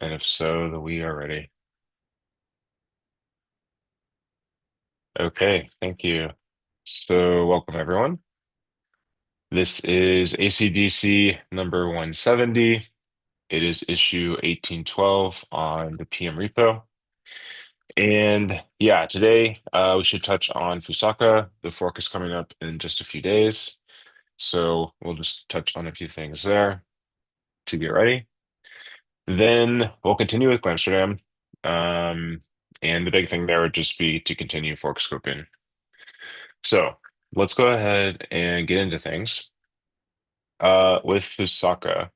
And if so, we are ready. Okay, thank you. So welcome everyone. This is ACDC number 170. It is issue 1812 on the PM repo. And yeah, today we should touch on Fusaka. The fork is coming up in just a few days. So we'll just touch on a few things there to get ready. Then we'll continue with Glamsterdam. And the big thing there would just be to continue fork scoping. So let's go ahead and get into things. With Fusaka.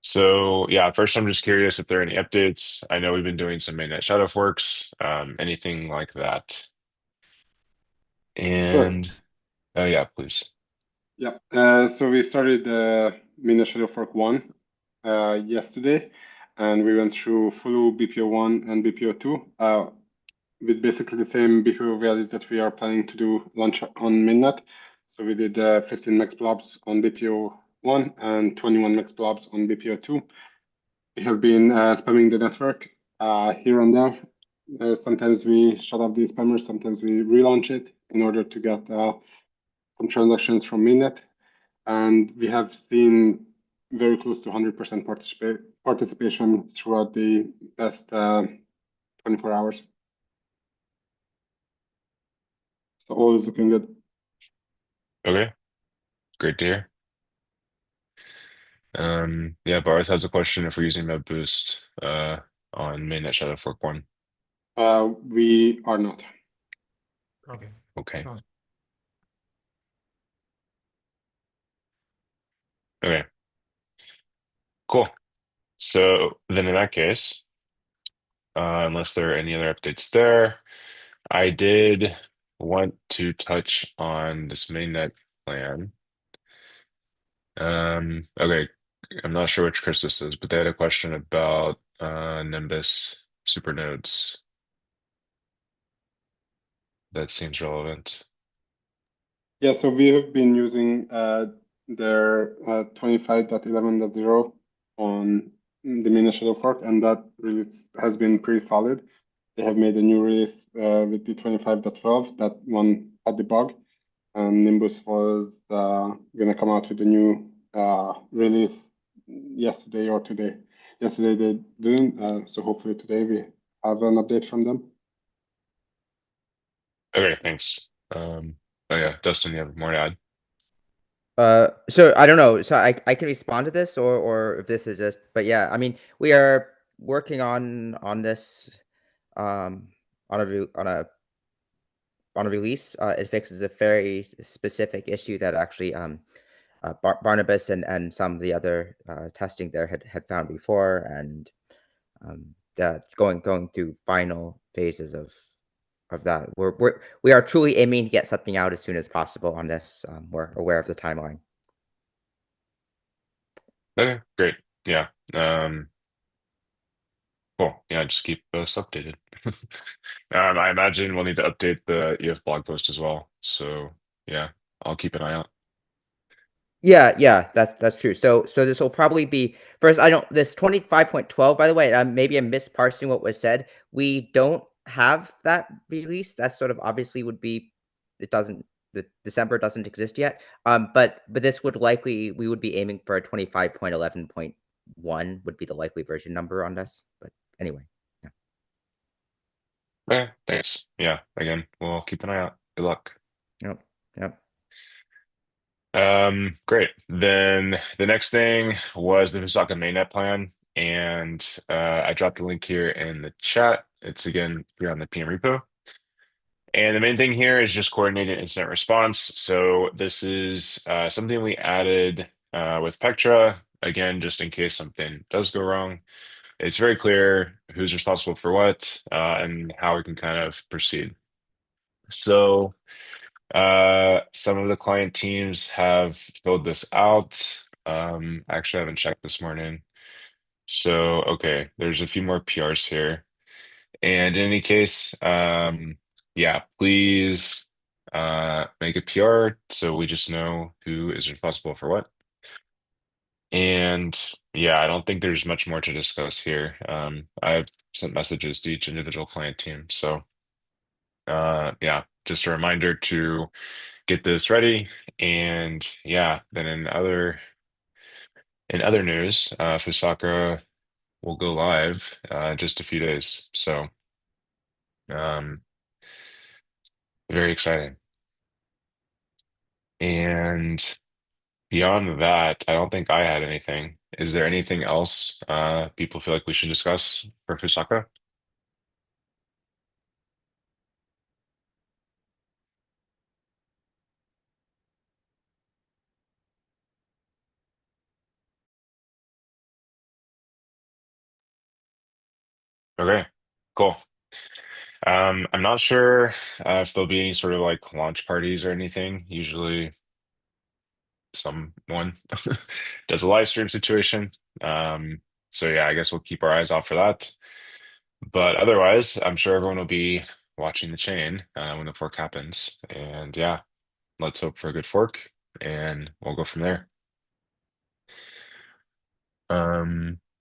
So yeah, first I'm just curious if there are any updates. I know we've been doing some mainnet shadow forks, anything like that. Sure. And oh yeah, please. Yeah. So we started mainnet shadow fork 1 yesterday, and we went through full BPO1 and BPO2 with basically the same behavior values that we are planning to do launch on mainnet. So we did 15 max blobs on BPO1 and 21 max blobs on BPO2. We have been spamming the network here and there. Sometimes we shut off the spammers, sometimes we relaunch it in order to get some transactions from mainnet. And we have seen very close to 100% participation throughout the past 24 hours. So all is looking good. Okay, great to hear. Yeah, Barth has a question if we're using Med Boost on mainnet shadow fork 1. We are not. Okay. Okay. Sounds- Okay. Cool. So then in that case, unless there are any other updates there, I did want to touch on this mainnet plan. Okay, I'm not sure which Chris this is, but they had a question about Nimbus supernodes. That seems relevant. Yeah, so we have been using their 25.11.0 on the mainnet shadow fork, and that release has been pretty solid. They have made a new release with the 25.12. That one had the bug, and Nimbus was gonna come out with a new release yesterday or today. Yesterday they didn't, so hopefully today we have an update from them. Okay, thanks. Oh yeah, Dustin, you have more to add? So I don't know. So I can respond to this or if this is just, but yeah, I mean, we are working on this on a release. It fixes a very specific issue that actually Barnabas and some of the other testing there had found before, and that's going through final phases of that. We are truly aiming to get something out as soon as possible on this. We're aware of the timeline. Okay, great. Yeah. Cool. Yeah, just keep us updated. I imagine we'll need to update the EF blog post as well. So yeah, I'll keep an eye out. Yeah, that's true. So this will probably be first. I don't this 25.12. By the way, maybe I'm misparsing what was said. We don't have that release. That sort of obviously would be. It doesn't. The December doesn't exist yet. But this would likely we would be aiming for a 25.11.1 would be the likely version number on this. But anyway, yeah. Okay, thanks. Yeah, again, we'll keep an eye out. Good luck. Yep. Yep. Great. Then the next thing was the Fusaka mainnet plan, and I dropped a link here in the chat. It's again here on the PM repo. And the main thing here is just coordinated incident response. So this is something we added with Pectra, again, just in case something does go wrong. It's very clear who's responsible for what and how we can kind of proceed. So some of the client teams have filled this out. Actually, I haven't checked this morning. So, okay, there's a few more PRs here. And in any case, yeah, please make a PR so we just know who is responsible for what. And yeah, I don't think there's much more to discuss here. I've sent messages to each individual client team. So yeah, just a reminder to get this ready. And yeah, then in other news, Fusaka will go live in just a few days. So um, very exciting. And beyond that, I don't think I had anything. Is there anything else people feel like we should discuss for Fusaka? Okay, cool. I'm not sure if there'll be any sort of like launch parties or anything. Usually someone does a live stream situation. Um, so yeah, I guess we'll keep our eyes out for that. But otherwise, I'm sure everyone will be watching the chain when the fork happens. And yeah, let's hope for a good fork and we'll go from there.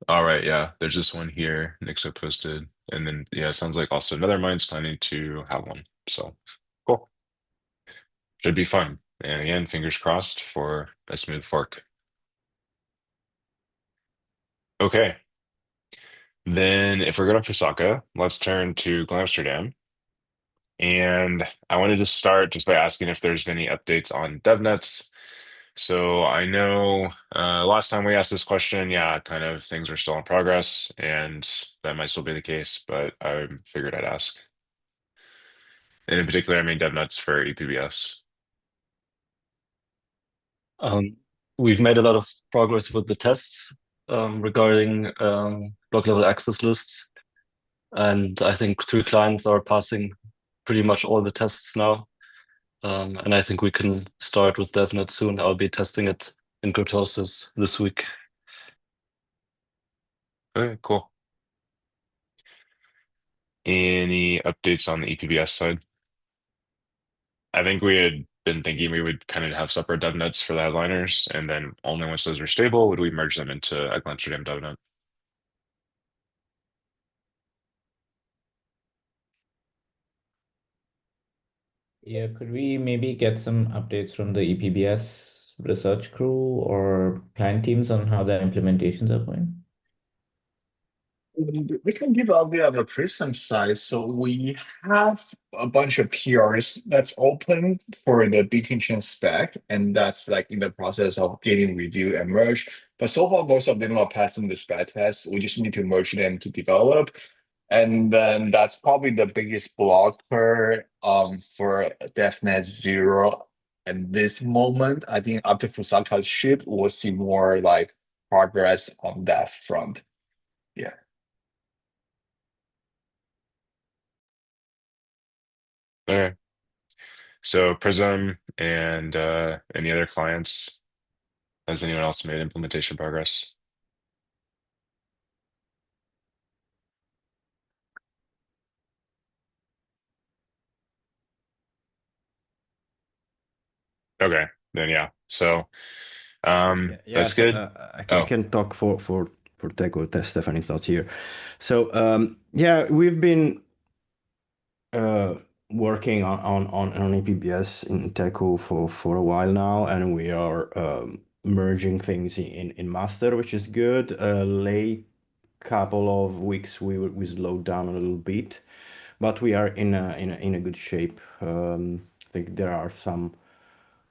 All right, yeah, there's this one here Nixo posted. And then yeah, it sounds like also another mine's planning to have one. So cool. Should be fun. And again, fingers crossed for a smooth fork. Okay. Then if we're going to Fusaka, let's turn to Glamsterdam. And I wanted to start just by asking if there's been any updates on DevNets. So I know last time we asked this question, yeah, kind of things are still in progress, and that might still be the case, but I figured I'd ask. And in particular, I mean DevNets for ePBS. Um, we've made a lot of progress with the tests regarding block level access lists. And I think 3 clients are passing pretty much all the tests now. And I think we can start with DevNet soon. I'll be testing it in Kurtosis this week. Okay, cool. Any updates on the ePBS side? I think we had been thinking we would kind of have separate DevNets for the headliners, and then only once those are stable would we merge them into a Glamsterdam DevNet. Yeah, could we maybe get some updates from the ePBS research crew or client teams on how their implementations are going? We can give a bit of a prism size. So we have a bunch of PRs that's open for the beacon chain spec, and that's like in the process of getting reviewed and merged. But so far, most of them are passing the spec test. We just need to merge them to develop. And then that's probably the biggest blocker for DevNet 0 at this moment. I think after Fusaka's ship, we'll see more like progress on that front. Yeah. Okay. So Prism and any other clients? Has anyone else made implementation progress? Okay, then yeah. So that's So, good. I Oh, can talk for Teco test. Stephanie's not here. So yeah, we've been uh, working on ePBS in Teco for a while now, and we are merging things in master, which is good. Late couple of weeks we slowed down a little bit, but we are in a good shape. I think there are some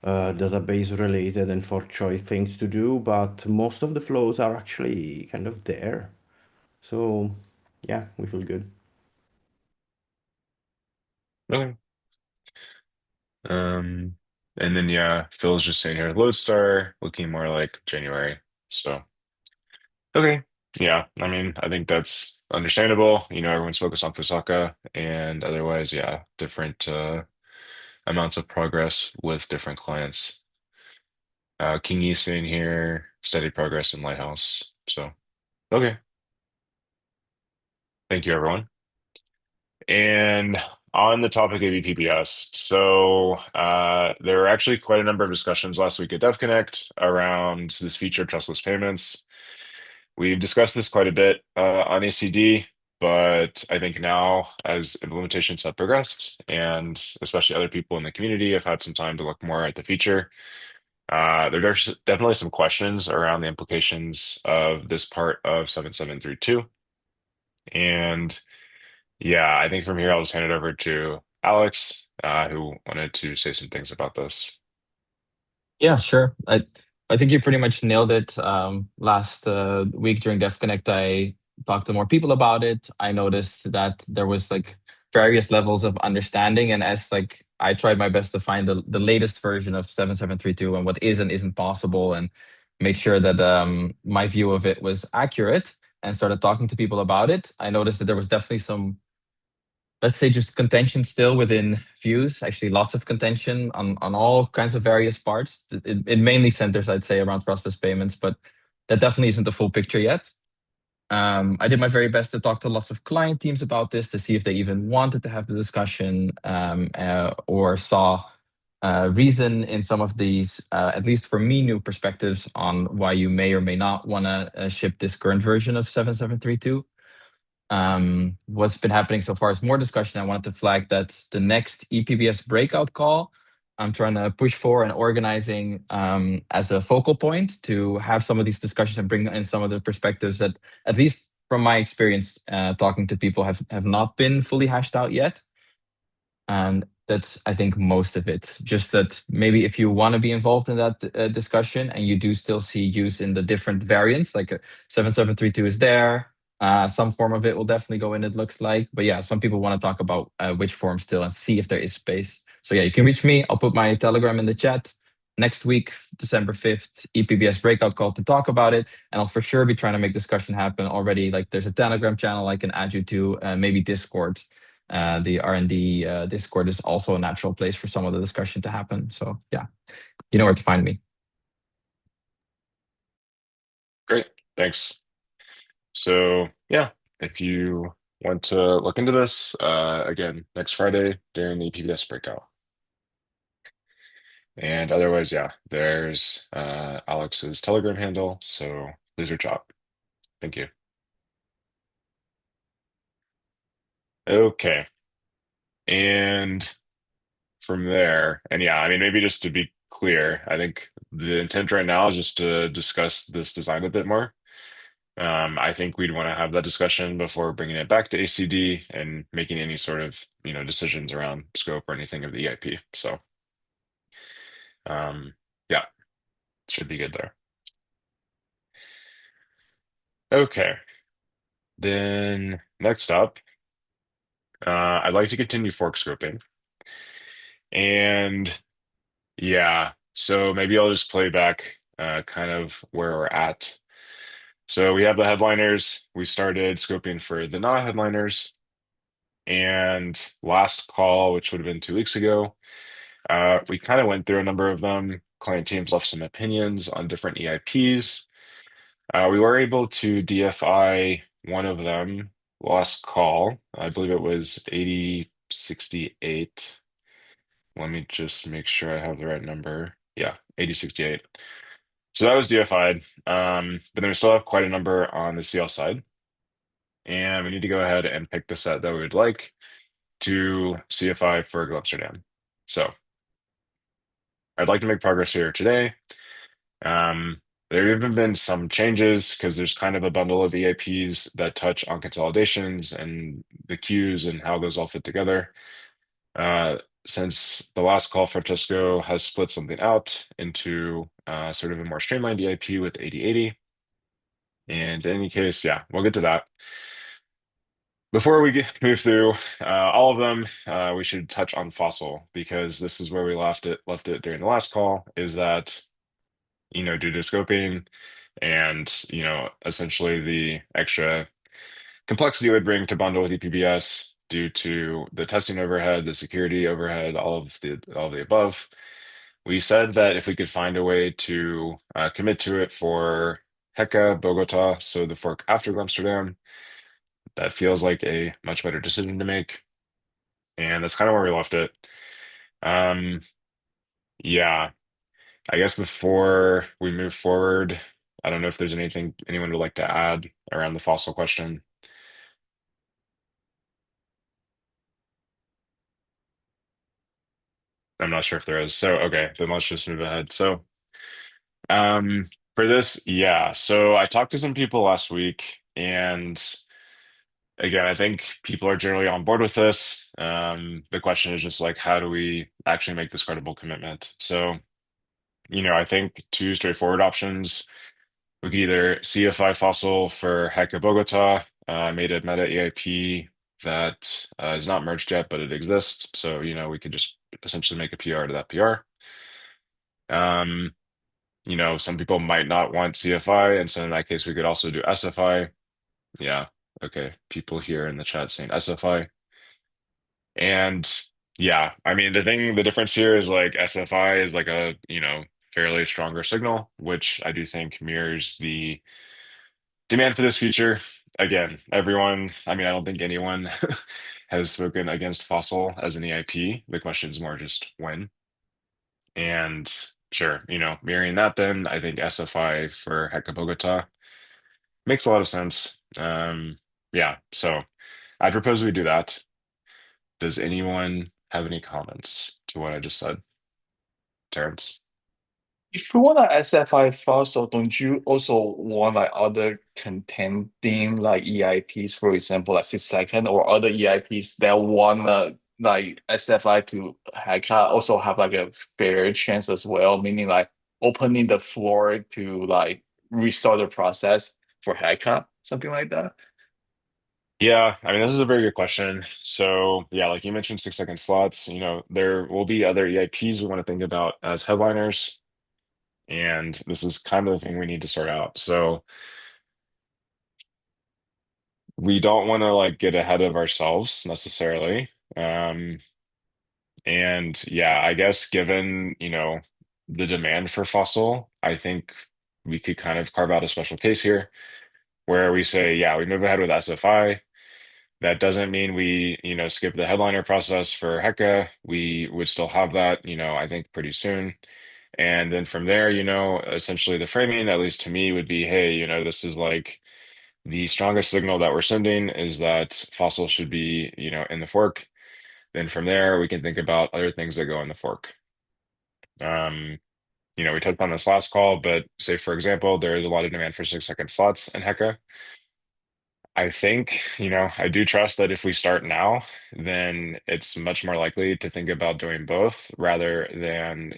database related and for choice things to do, but most of the flows are actually kind of there. So yeah, we feel good. okay. And then yeah, Phil's just saying here, Lodestar looking more like January. So okay. Yeah, I mean, I think that's understandable. Everyone's focused on Fusaka, and otherwise, yeah, different amounts of progress with different clients. King Yi saying here, steady progress in Lighthouse. So okay. Thank you, everyone. And on the topic of ePBS, so there were actually quite a number of discussions last week at DevConnect around this feature, trustless payments. We've discussed this quite a bit on ACD, but I think now as implementations have progressed, and especially other people in the community have had some time to look more at the feature, there's definitely some questions around the implications of this part of 7732. And yeah, I think from here I'll just hand it over to Alex, who wanted to say some things about this. Yeah, sure. I think you pretty much nailed it. Last week during Dev Connect, I talked to more people about it. I noticed that there was like various levels of understanding, and as like I tried my best to find the latest version of 7732 and what is and isn't possible, and made sure that my view of it was accurate, and started talking to people about it. I noticed that there was definitely some, let's say, just contention still within views, actually lots of contention on all kinds of various parts. It mainly centers, I'd say, around trustless payments, but that definitely isn't the full picture yet. I did my very best to talk to lots of client teams about this to see if they even wanted to have the discussion, or saw reason in some of these, at least for me, new perspectives on why you may or may not want to ship this current version of 7732. What's been happening so far is more discussion. I wanted to flag that the next ePBS breakout call, I'm trying to push for and organizing as a focal point to have some of these discussions and bring in some of the perspectives that, at least from my experience talking to people, have not been fully hashed out yet. And that's, I think, most of it. Just that maybe if you want to be involved in that discussion and you do still see use in the different variants, like 7732 is there. Some form of it will definitely go in, it looks like. But yeah, some people want to talk about which form still and see if there is space. So yeah, you can reach me. I'll put my Telegram in the chat. Next week, December 5th, ePBS breakout call to talk about it. And I'll for sure be trying to make discussion happen already. Like there's a Telegram channel I can add you to, maybe Discord. The R&D Discord is also a natural place for some of the discussion to happen. So yeah, you know where to find me. Great, thanks. So yeah, if you want to look into this, again, next Friday during the ePBS breakout. And otherwise, yeah, there's Alex's Telegram handle, so please reach out. Thank you. Okay. And from there, and yeah, I mean, maybe just to be clear, I think the intent right now is just to discuss this design a bit more. I think we'd want to have that discussion before bringing it back to ACD and making any sort of, decisions around scope or anything of the EIP. So, yeah, should be good there. Okay. Then next up, I'd like to continue fork scoping. And yeah, so maybe I'll just play back kind of where we're at. So we have the headliners. We started scoping for the non-headliners. And last call, which would have been 2 weeks ago, we kind of went through a number of them. Client teams left some opinions on different EIPs. We were able to DFI one of them last call. I believe it was 8068. Let me just make sure I have the right number. Yeah, 8068. So that was DFI'd. But then we still have quite a number on the CL side. And we need to go ahead and pick the set that we would like to CFI for Glamsterdam. So I'd like to make progress here today. There have even been some changes because there's kind of a bundle of EIPs that touch on consolidations and the queues and how those all fit together. Since the last call, Francesco has split something out into sort of a more streamlined EIP with 8080. And in any case, yeah, we'll get to that. Before we move through all of them, we should touch on FOCIL because this is where we left it during the last call, is that, due to scoping and, essentially the extra complexity it would bring to bundle with ePBS due to the testing overhead, the security overhead, all of the above. We said that if we could find a way to commit to it for Heka, Bogota, so the fork after Glamsterdam, that feels like a much better decision to make. And that's kind of where we left it. Yeah, I guess before we move forward, I don't know if there's anything anyone would like to add around the FOCIL question. I'm not sure if there is. So, okay, then let's just move ahead. So, for this, yeah. So I talked to some people last week, and again, I think people are generally on board with this. The question is just like, how do we actually make this credible commitment? So, I think two straightforward options. We could either CFI FOCIL for Heka Bogota, made a meta EIP that is not merged yet, but it exists. So, we could just essentially make a PR to that PR. Some people might not want CFI, and so in that case, we could also do SFI. Yeah, okay. People here in the chat saying SFI. And yeah, I mean, the difference here is like SFI is like a, fairly stronger signal, which I do think mirrors the demand for this feature. Again, everyone, I mean, I don't think anyone has spoken against FOCIL as an EIP. The question is more just when. And sure, mirroring that, then I think SFI for Heka Bogota makes a lot of sense. Yeah, so I propose we do that. Does anyone have any comments to what I just said? Terrence? If you want a SFI fossil, don't you also want like other contending like EIPs, for example, like 6 second or other EIPs that want like SFI to Heka also have like a fair chance as well, meaning like opening the floor to like restart the process for Heka, something like that? Yeah, I mean, this is a very good question. So, yeah, like you mentioned, 6 second slots, there will be other EIPs we want to think about as headliners. And this is kind of the thing we need to sort out. So, we don't want to like get ahead of ourselves necessarily. And yeah, I guess given, the demand for FOSSIL, I think we could kind of carve out a special case here where we say, yeah, we move ahead with SFI. That doesn't mean we, skip the headliner process for Heka. We would still have that, I think pretty soon. And then from there, essentially the framing, at least to me, would be, hey, this is like the strongest signal that we're sending is that FOSSIL should be, in the fork. Then from there, we can think about other things that go in the fork. We touched on this last call, but say, for example, there is a lot of demand for 6 second slots in Heka. I think, I do trust that if we start now, then it's much more likely to think about doing both rather than,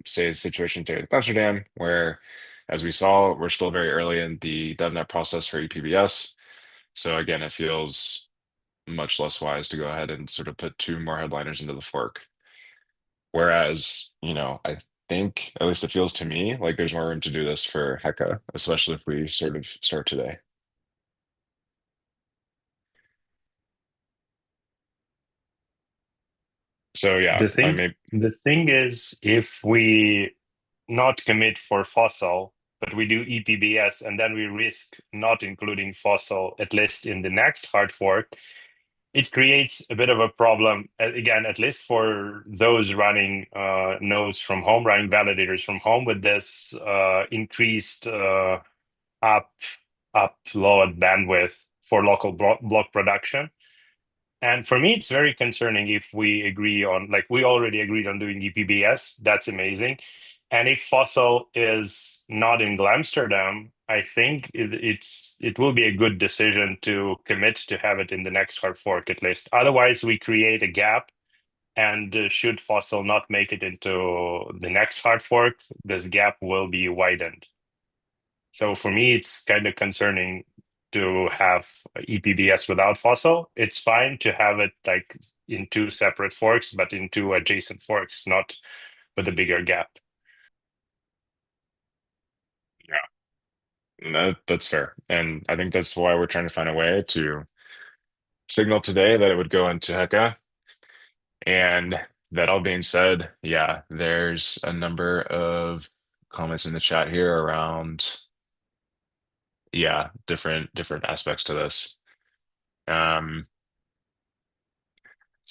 say a situation to Amsterdam where, as we saw, we're still very early in the DevNet process for ePBS. So again, it feels much less wise to go ahead and sort of put two more headliners into the fork. Whereas, I think, at least it feels to me, like there's more room to do this for Heka, especially if we sort of start today. So yeah, The thing is, if we not commit for FOCIL, but we do ePBS, and then we risk not including FOCIL, at least in the next hard fork, it creates a bit of a problem, again, at least for those running nodes from home, running validators from home with this increased upload bandwidth for local block production. And for me, it's very concerning if we agree on, like, we already agreed on doing ePBS. That's amazing. And if FOCIL is not in Glamsterdam, I think it will be a good decision to commit to have it in the next hard fork at least. Otherwise, we create a gap. And should FOCIL not make it into the next hard fork, this gap will be widened. So for me, it's kind of concerning to have ePBS without FOCIL. It's fine to have it like in two separate forks, but in two adjacent forks, not with a bigger gap. Yeah, that's fair. And I think that's why we're trying to find a way to signal today that it would go into Heka. And that all being said, yeah, there's a number of comments in the chat here around, yeah, different aspects to this. So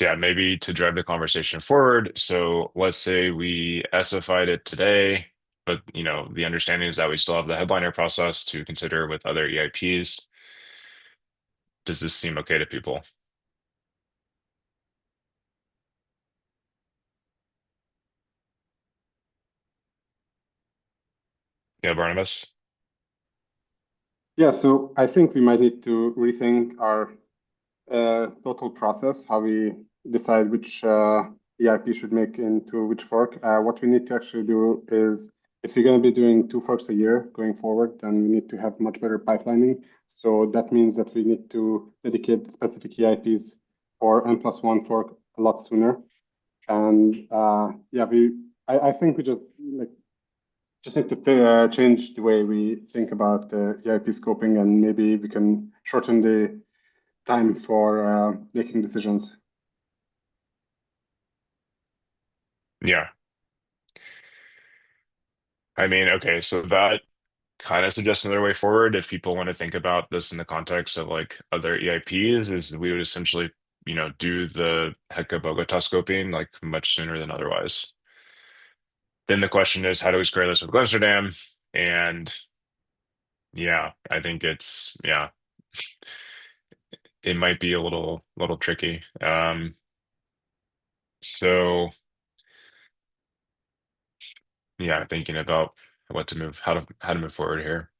yeah, maybe to drive the conversation forward. So let's say we SFI'd it today, but the understanding is that we still have the headliner process to consider with other EIPs. Does this seem okay to people? Yeah, Barnabas? Yeah, so I think we might need to rethink our total process, how we decide which EIP should make into which fork. What we need to actually do is, if you're going to be doing 2 forks a year going forward, then we need to have much better pipelining. So that means that we need to dedicate specific EIPs for N+1 fork a lot sooner. And yeah, I think we just need to change the way we think about the EIP scoping, and maybe we can shorten the time for making decisions. Yeah. I mean, okay, so that kind of suggests another way forward if people want to think about this in the context of like other EIPs, is we would essentially, do the Heka Bogota scoping like much sooner than otherwise. Then the question is, how do we square this with Glamsterdam? And yeah, I think it might be a little tricky. So yeah, thinking about how to move forward here.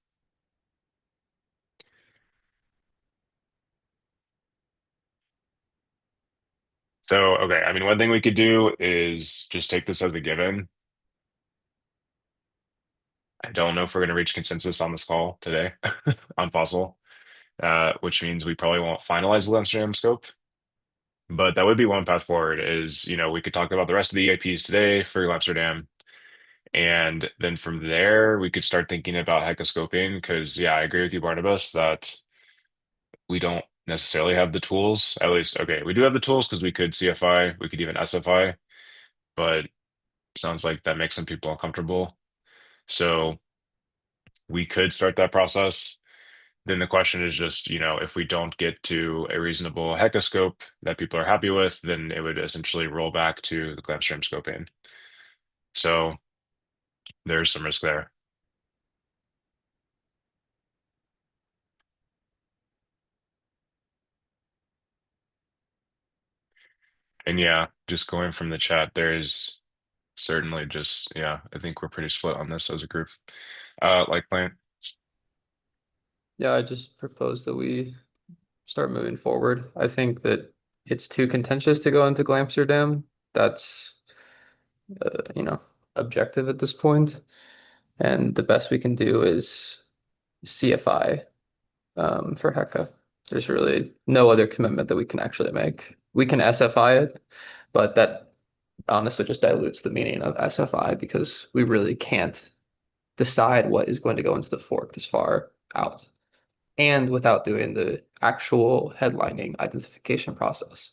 So okay, I mean, one thing we could do is just take this as a given. I don't know if we're going to reach consensus on this call today on FOSSIL, which means we probably won't finalize the Glamsterdam scope. But that would be one path forward. Is we could talk about the rest of the EIPs today for Glamsterdam. And then from there, we could start thinking about Heka scoping, because yeah, I agree with you, Barnabas, that we don't necessarily have the tools. At least, okay, we do have the tools because we could CFI, we could even SFI, but sounds like that makes some people uncomfortable. So we could start that process. Then the question is just, if we don't get to a reasonable Heka scope that people are happy with, then it would essentially roll back to the Glamsterdam scoping. So there's some risk there. And yeah, just going from the chat, there's certainly just, yeah, I think we're pretty split on this as a group. Like Plant. Yeah, I just propose that we start moving forward. I think that it's too contentious to go into Glamsterdam. That's, objective at this point. And the best we can do is CFI for Heka. There's really no other commitment that we can actually make. We can SFI it, but that honestly just dilutes the meaning of SFI, because we really can't decide what is going to go into the fork this far out, and without doing the actual headlining identification process.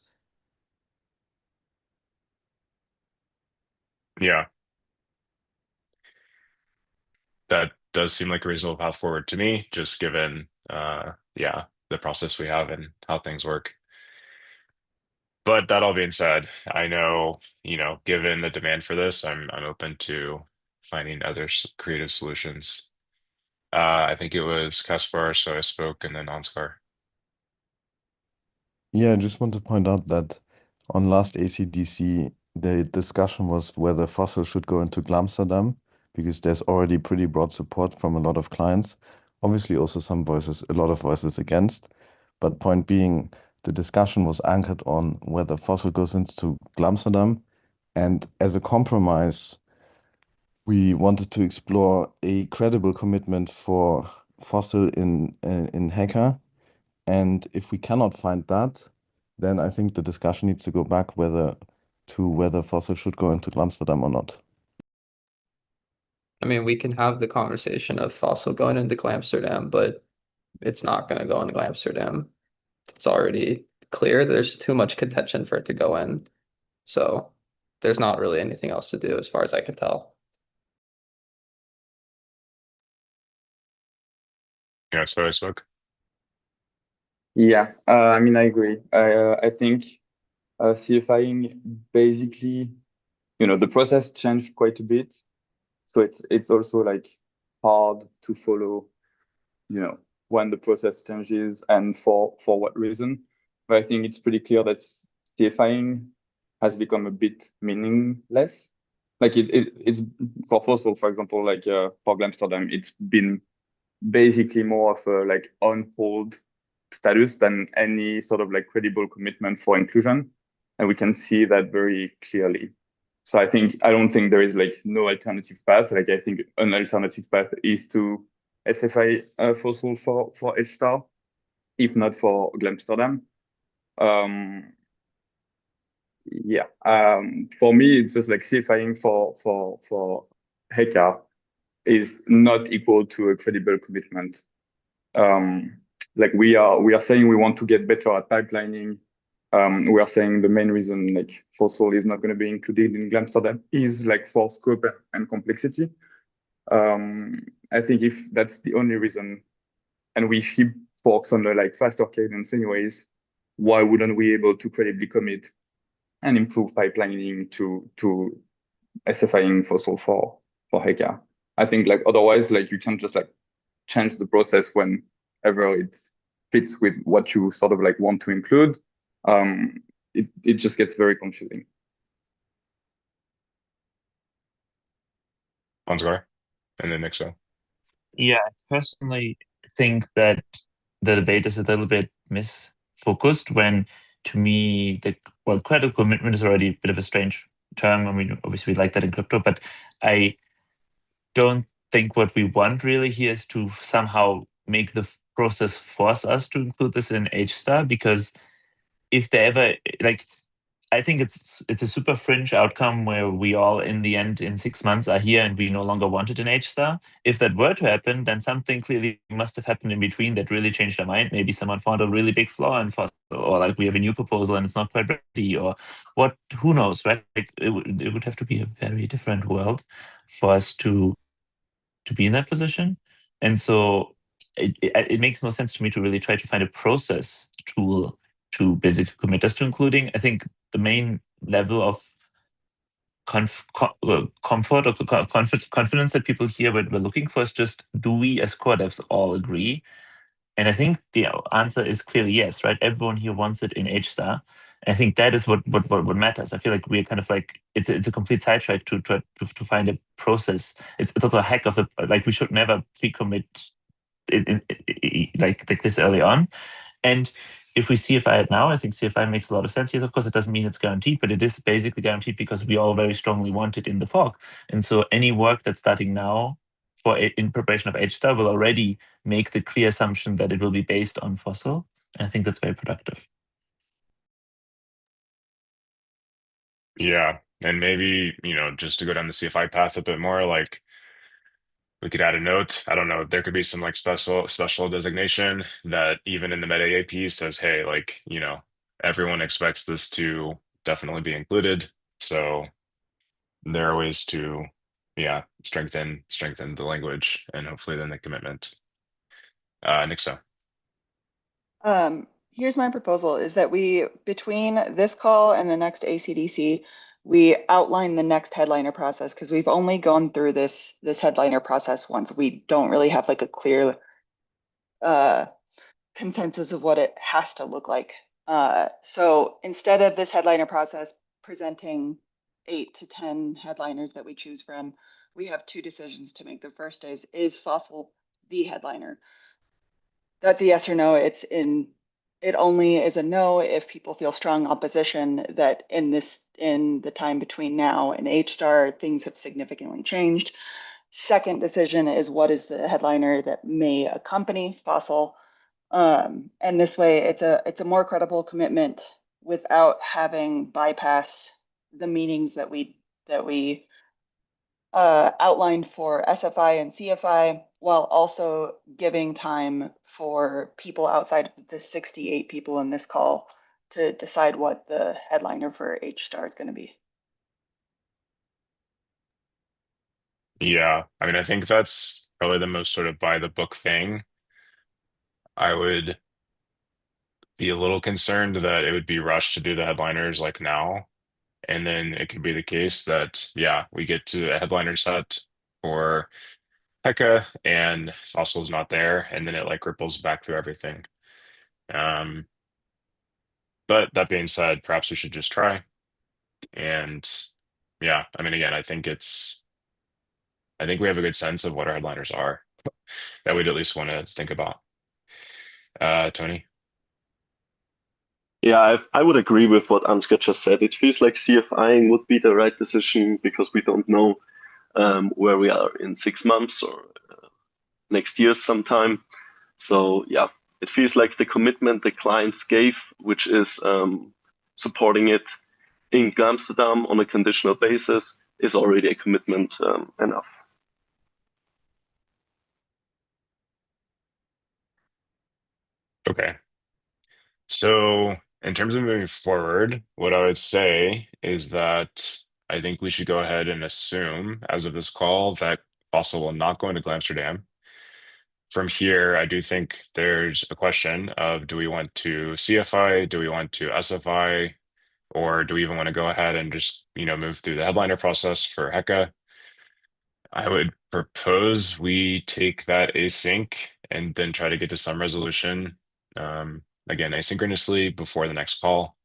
Yeah, that does seem like a reasonable path forward to me, just given, yeah, the process we have and how things work. But that all being said, I know, given the demand for this, I'm open to finding other creative solutions. I think it was Kaspar, so I spoke, and then Ansgar. Yeah, I just want to point out that on last ACDC, the discussion was whether FOCIL should go into Glamsterdam because there's already pretty broad support from a lot of clients. Obviously, also some voices, a lot of voices against. But point being, the discussion was anchored on whether FOCIL goes into Glamsterdam. And as a compromise, we wanted to explore a credible commitment for FOCIL in Heka. And if we cannot find that, then I think the discussion needs to go back whether FOCIL should go into Amsterdam or not. I mean, we can have the conversation of FOCIL going into Glamsterdam, but it's not going to go into Glamsterdam. It's already clear. There's too much contention for it to go in. So there's not really anything else to do as far as I can tell. Yeah, so I spoke. Yeah, I mean, I agree. I think CFIing basically, the process changed quite a bit. So it's also like hard to follow, when the process changes and for what reason. But I think it's pretty clear that CFIing has become a bit meaningless. Like it's for FOCIL, for example, like for Glamsterdam, it's been basically more of a like on hold status than any sort of like credible commitment for inclusion. And we can see that very clearly. So I don't think there is like no alternative path. Like I think an alternative path is to SFI FOCIL for H star, if not for Glamsterdam. Yeah. For me, it's just like CFIing for Heka is not equal to a credible commitment. Like we are saying we want to get better at pipelining. We are saying the main reason like FOCIL is not going to be included in Glamsterdam is like for scope and complexity. I think if that's the only reason, and we ship forks on the like faster cadence anyways, why wouldn't we able to credibly commit and improve pipelining to SFIing FOCIL for Heka? I think like otherwise like you can't just like change the process whenever it fits with what you sort of like want to include. It just gets very confusing. Ansgar, and then Nixo. Yeah, I personally think that the debate is a little bit misfocused when, to me, credible commitment is already a bit of a strange term. I mean, obviously we like that in crypto, but I don't think what we want really here is to somehow make the process force us to include this in H star, because if they ever like, I think it's a super fringe outcome where we all in the end in 6 months are here and we no longer want it in H star. If that were to happen, then something clearly must have happened in between that really changed their mind. Maybe someone found a really big flaw in FOCIL, or like we have a new proposal and it's not quite ready, or what? Who knows, right? Like it would have to be a very different world for us to be in that position. And so it makes no sense to me to really try to find a process tool to basically commit us to including. I think the main level of comfort or confidence that people here were looking for is just, do we as core devs all agree? And I think the answer is clearly yes, right? Everyone here wants it in H star. I think that is what matters. I feel like we're kind of like, it's a complete sidetrack to find a process. It's also a hack of the, like, we should never pre-commit like this early on. And if we CFI it now, I think CFI makes a lot of sense. Yes, of course, it doesn't mean it's guaranteed, but it is basically guaranteed because we all very strongly want it in the fork. And so any work that's starting now in preparation of H star will already make the clear assumption that it will be based on FOCIL. And I think that's very productive. Yeah, and maybe, just to go down the CFI path a bit more, like we could add a note. I don't know, there could be some like special designation that even in the meta EIP says, hey, like, everyone expects this to definitely be included. So there are ways to, yeah, strengthen the language and hopefully then the commitment. Nixa. Here's my proposal is that we, between this call and the next ACDC, we outline the next headliner process because we've only gone through this headliner process once. We don't really have like a clear consensus of what it has to look like. So instead of this headliner process presenting 8 to 10 headliners that we choose from, we have two decisions to make. The first is FOCIL the headliner? That's a yes or no. It only is a no if people feel strong opposition that in the time between now and H-star, things have significantly changed. Second decision is what is the headliner that may accompany FOCIL. And this way it's a more credible commitment without having bypassed the meetings that we outlined for SFI and CFI, while also giving time for people outside of the 68 people in this call to decide what the headliner for H-star is going to be. Yeah, I mean, I think that's probably the most sort of by the book thing. I would be a little concerned that it would be rushed to do the headliners like now. And then it could be the case that, yeah, we get to a headliner set for Heka and FOCIL's not there, and then it like ripples back through everything. But that being said, perhaps we should just try. And yeah, I mean, again, I think we have a good sense of what our headliners are that we'd at least want to think about. Tony? Yeah, I would agree with what Ansgar just said. It feels like CFIing would be the right decision because we don't know where we are in 6 months or next year sometime. So yeah, it feels like the commitment the clients gave, which is supporting it in Glamsterdam on a conditional basis, is already a commitment enough. Okay. So in terms of moving forward, what I would say is that I think we should go ahead and assume, as of this call, that FOCIL will not go into Glamsterdam. From here, I do think there's a question of, do we want to CFI, do we want to SFI, or do we even want to go ahead and just, move through the headliner process for Heka? I would propose we take that async and then try to get to some resolution, again, asynchronously before the next call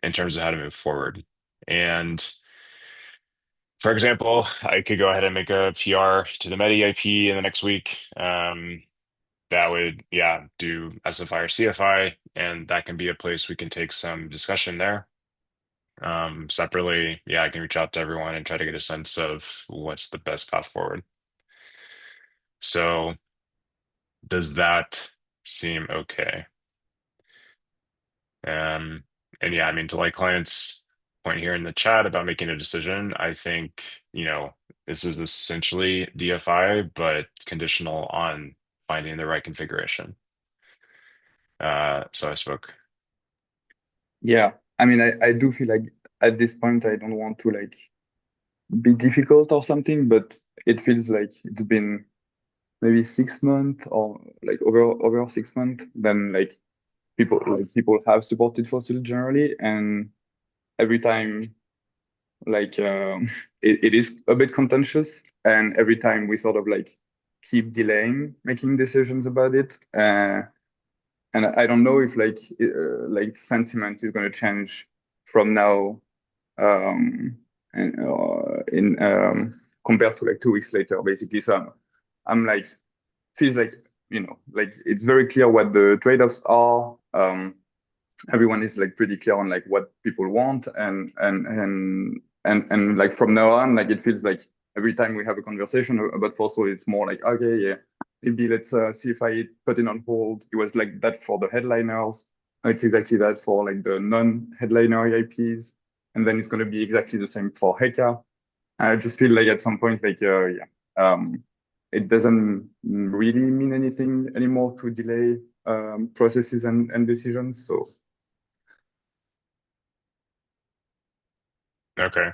in terms of how to move forward. And for example, I could go ahead and make a PR to the Meta EIP in the next week. That would, yeah, do SFI or CFI, and that can be a place we can take some discussion there. Separately, yeah, I can reach out to everyone and try to get a sense of what's the best path forward. So does that seem okay? And yeah, I mean, to like clients' point here in the chat about making a decision, I think, this is essentially DFI, but conditional on finding the right configuration. So I spoke. Yeah, I mean, I do feel like at this point I don't want to like be difficult or something, but it feels like it's been maybe 6 months or like over 6 months. Then like people have supported FOCIL generally, and every time like it is a bit contentious, and every time we sort of like keep delaying making decisions about it. And I don't know if like sentiment is going to change from now and compared to like 2 weeks later, basically. So I'm like, feels like, like it's very clear what the trade-offs are. Everyone is like pretty clear on like what people want, and like from now on, like it feels like every time we have a conversation about FOCIL, it's more like, okay, yeah, maybe let's see if I put it on hold. It was like that for the headliners. Now it's exactly that for like the non-headliner EIPs, and then it's going to be exactly the same for Heka. I just feel like at some point, like it doesn't really mean anything anymore to delay processes and decisions. So Okay.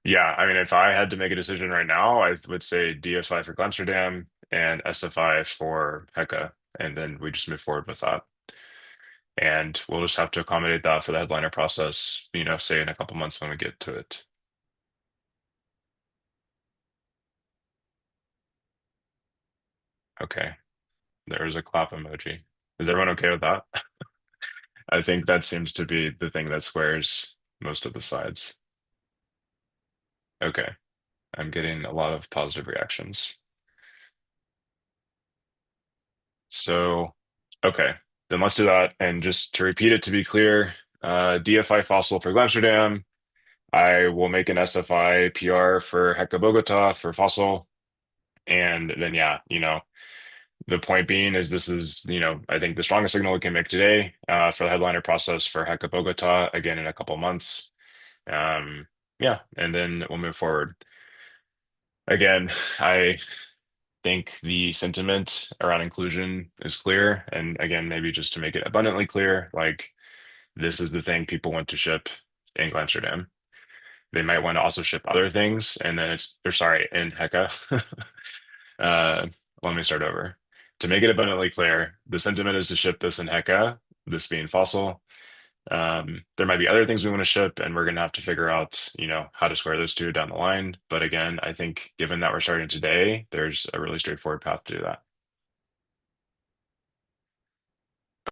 Yeah, I mean, if I had to make a decision right now, I would say DFI for Glamsterdam and SFI for Heka, and then we just move forward with that. And we'll just have to accommodate that for the headliner process, say in a couple months when we get to it. Okay, there's a clap emoji. Is everyone okay with that? I think that seems to be the thing that squares most of the sides. Okay, I'm getting a lot of positive reactions. So, okay, then let's do that. And just to repeat it to be clear, DFI FOCIL for Glamsterdam. I will make an SFI PR for Heka Bogota for FOCIL. And then, yeah, the point being is this is, I think the strongest signal we can make today for the headliner process for Heka Bogota, again, in a couple months. Yeah, and then we'll move forward. Again, I think the sentiment around inclusion is clear. And again, maybe just to make it abundantly clear, like this is the thing people want to ship in Glamsterdam. They might want to also ship other things, and then in Heka. Let me start over. To make it abundantly clear, the sentiment is to ship this in Heka, this being FOCIL. There might be other things we want to ship, and we're going to have to figure out, how to square those two down the line. But again, I think given that we're starting today, there's a really straightforward path to do that.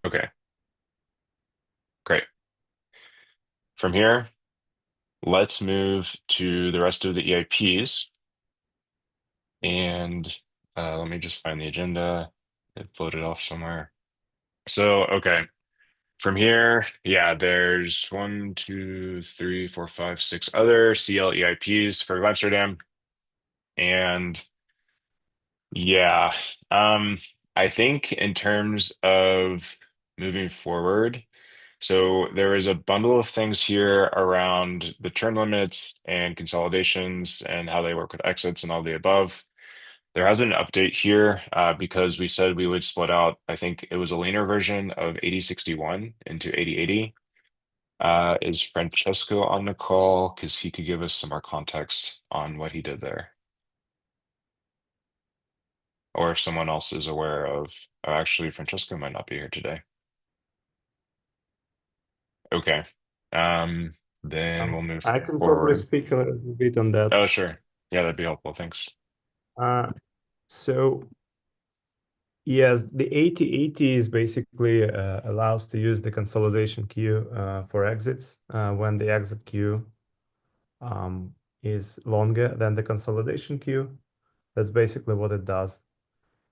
Okay, great. From here, let's move to the rest of the EIPs. And let me just find the agenda. It floated off somewhere. So, okay. From here, yeah, there's 1, 2, 3, 4, 5, 6 other CL EIPs for Amsterdam. And yeah, I think in terms of moving forward, so there is a bundle of things here around the churn limits and consolidations and how they work with exits and all the above. There has been an update here because we said we would split out, I think it was a leaner version of 8061 into 8080. Is Francesco on the call? Because he could give us some more context on what he did there. Or if someone else is aware of, actually, Francesco might not be here today. Okay. Then we'll move I can probably forward. speak a little bit on that. Oh, sure. Yeah, that'd be helpful. Thanks. So yes, the 8080 is basically allows to use the consolidation queue for exits when the exit queue is longer than the consolidation queue. That's basically what it does.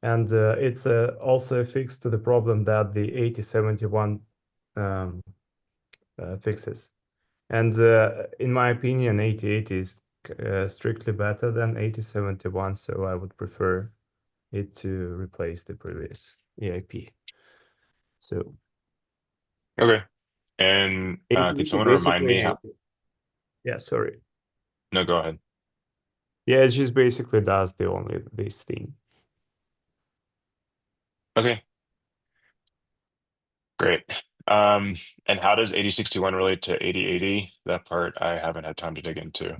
And it's also a fix to the problem that the 8071 fixes. And in my opinion, 8080 is strictly better than 8071, so I would prefer it to replace the previous EIP. So Okay. And could someone remind me how? Yeah, sorry. No, go ahead. Yeah, it just basically does this thing. Okay. Great. And how does 8061 relate to 8080? That part I haven't had time to dig into.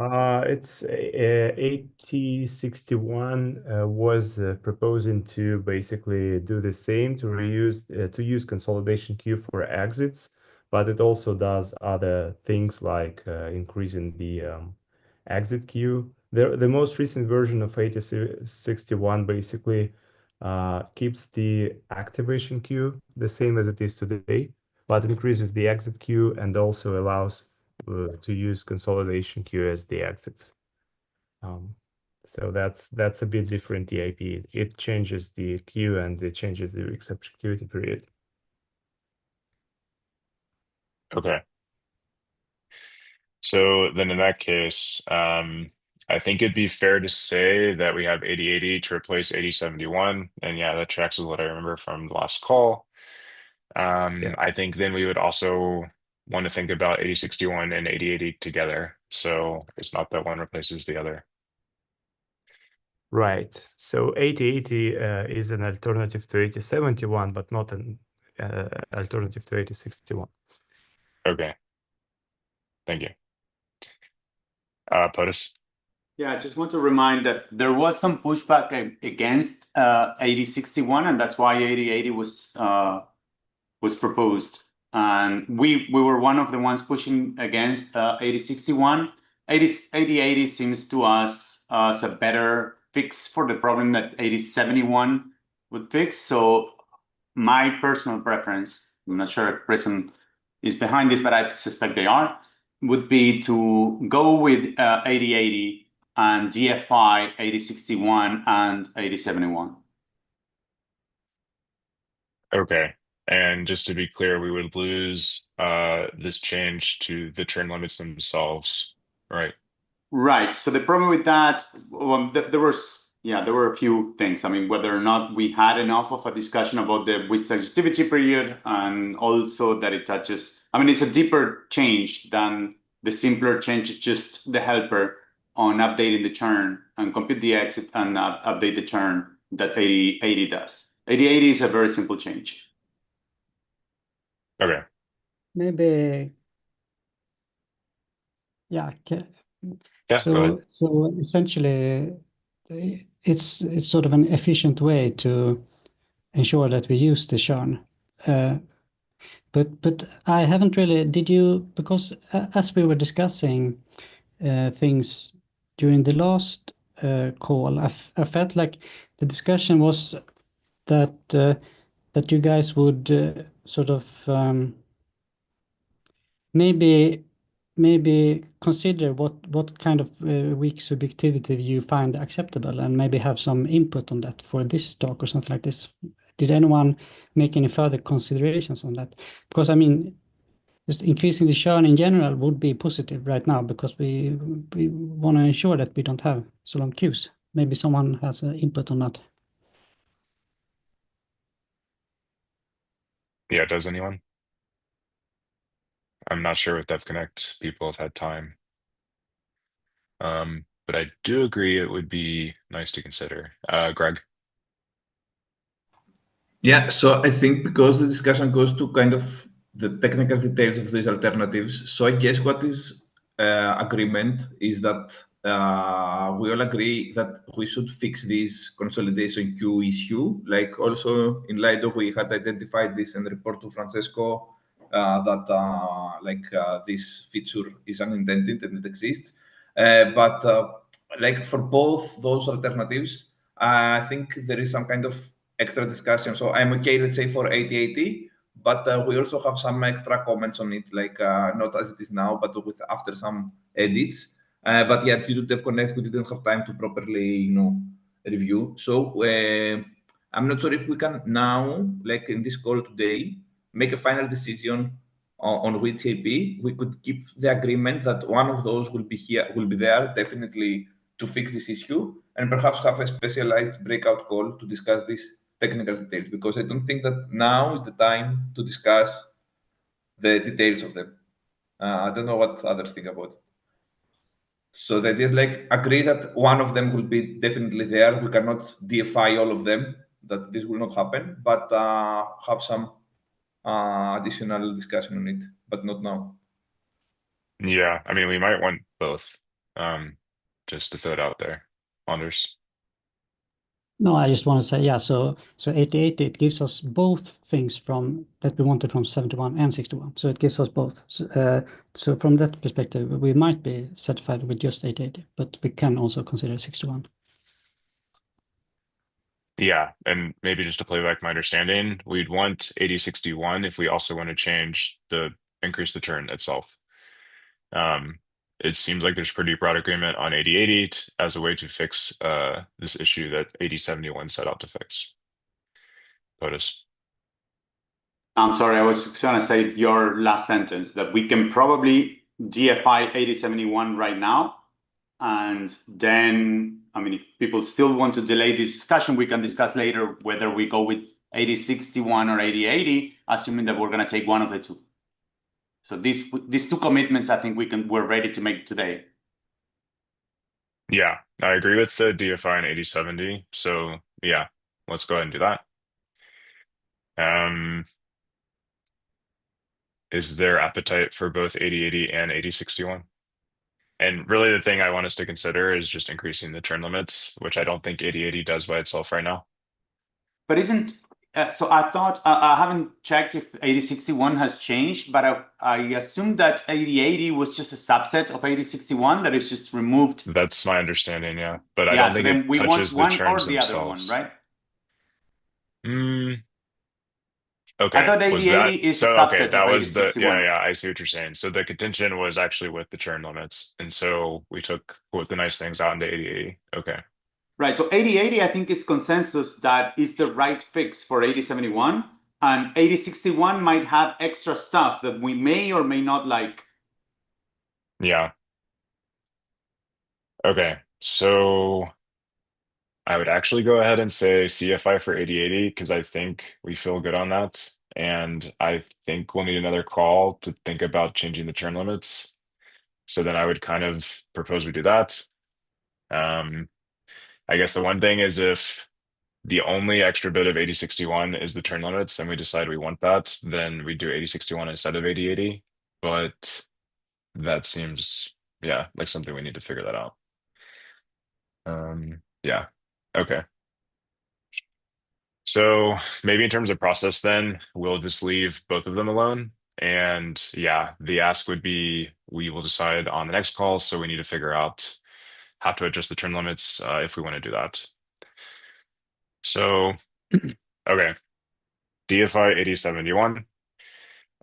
It's 8061 was proposing to basically do the same to use consolidation queue for exits, but it also does other things like increasing the exit queue. The most recent version of 8061 basically keeps the activation queue the same as it is today, but increases the exit queue and also allows to use consolidation queue as the exits. So that's a bit different EIP. It changes the queue and it changes the executability period. Okay. So then in that case, I think it'd be fair to say that we have 8080 to replace 8071. And yeah, that tracks with what I remember from the last call. Yeah. I think then we would also want to think about 8061 and 8080 together. So it's not that one replaces the other. Right. So 8080 is an alternative to 8071, but not an alternative to 8061. Okay. Thank you. POTUS. Yeah, I just want to remind that there was some pushback against 8061, and that's why 8080 was proposed. And we were one of the ones pushing against 8061. 8080 seems to us as a better fix for the problem that 8071 would fix. So my personal preference, I'm not sure if Prism is behind this, but I suspect they are, would be to go with 8080 and DFI 8061 and 8071. Okay. And just to be clear, we would lose this change to the turn limits themselves, right? Right. So the problem with that, well, there were a few things. I mean, whether or not we had enough of a discussion about the with sensitivity period, and also that it touches. I mean, it's a deeper change than the simpler change, just the helper on updating the churn and compute the exit and update the churn that 8080 does. 8080 is a very simple change. Okay. Maybe, yeah. Yeah, go ahead. So essentially, it's sort of an efficient way to ensure that we use the churn. But I haven't really. Did you? Because as we were discussing things during the last call, I felt like the discussion was that that you guys would sort of maybe consider what kind of weak subjectivity you find acceptable, and maybe have some input on that for this talk or something like this. Did anyone make any further considerations on that? Because I mean, just increasing the churn in general would be positive right now, because we want to ensure that we don't have so long queues. Maybe someone has an input on that. Yeah, does anyone? I'm not sure with DevConnect people have had time. But I do agree it would be nice to consider. Greg? Yeah, so I think because the discussion goes to kind of the technical details of these alternatives, so I guess what is agreement is that we all agree that we should fix this consolidation queue issue. Like also in Lido, we had identified this and report to Francesco that this feature is unintended and it exists. But like for both those alternatives, I think there is some kind of extra discussion. So I'm okay, let's say for 8080, but we also have some extra comments on it, like not as it is now, but with after some edits. But yeah, due to DevConnect, we didn't have time to properly, review. So I'm not sure if we can now, like in this call today, make a final decision on which AP. We could keep the agreement that one of those will be here, will be there, definitely to fix this issue, and perhaps have a specialized breakout call to discuss these technical details, because I don't think that now is the time to discuss the details of them. I don't know what others think about it. So that is like agree that one of them will be definitely there. We cannot DFI all of them, that this will not happen, but have some additional discussion on it, but not now. Yeah, I mean, we might want both, just to throw it out there. Anders? No, I just want to say, yeah, so 8080, it gives us both things from that we wanted from 71 and 61. So it gives us both. So from that perspective, we might be satisfied with just 8080, but we can also consider 61. Yeah, and maybe just to play back my understanding, we'd want 8061 if we also want to change increase the turn itself. It seems like there's pretty broad agreement on 8080 as a way to fix this issue that 8071 set out to fix. POTUS. I'm sorry, I was going to say your last sentence, that we can probably DFI 8071 right now. And then, I mean, if people still want to delay this discussion, we can discuss later whether we go with 8061 or 8080, assuming that we're going to take one of the two. So these two commitments, I think we're ready to make today. Yeah, I agree with the DFI and 8070. So yeah, let's go ahead and do that. Is there appetite for both 8080 and 8061? And really the thing I want us to consider is just increasing the turn limits, which I don't think 8080 does by itself right now. But isn't so I thought I haven't checked if 8061 has changed, but I assumed that 8080 was just a subset of 8061 that is just removed. That's my understanding, yeah. But I Yeah, don't so think then it we want touches the one or turns the other one, themselves. right? Mm, I okay. thought Was that 8080 is a so? Okay, subset that of was the 8061. yeah, I see what you're saying. So the contention was actually with the turn limits, and so we took the nice things out into 8080. Okay. Right. So 8080, I think, is consensus that is the right fix for 8071, and 8061 might have extra stuff that we may or may not like. Yeah. Okay. So I would actually go ahead and say CFI for 8080 because I think we feel good on that. And I think we'll need another call to think about changing the turn limits. So then I would kind of propose we do that. I guess the one thing is if the only extra bit of 8061 is the turn limits and we decide we want that, then we do 8061 instead of 8080. But that seems, yeah, like something we need to figure that out. Yeah. Okay. So maybe in terms of process, then we'll just leave both of them alone. And yeah, the ask would be we will decide on the next call. So we need to figure out how to adjust the turn limits if we want to do that. So, okay, DFI 8071,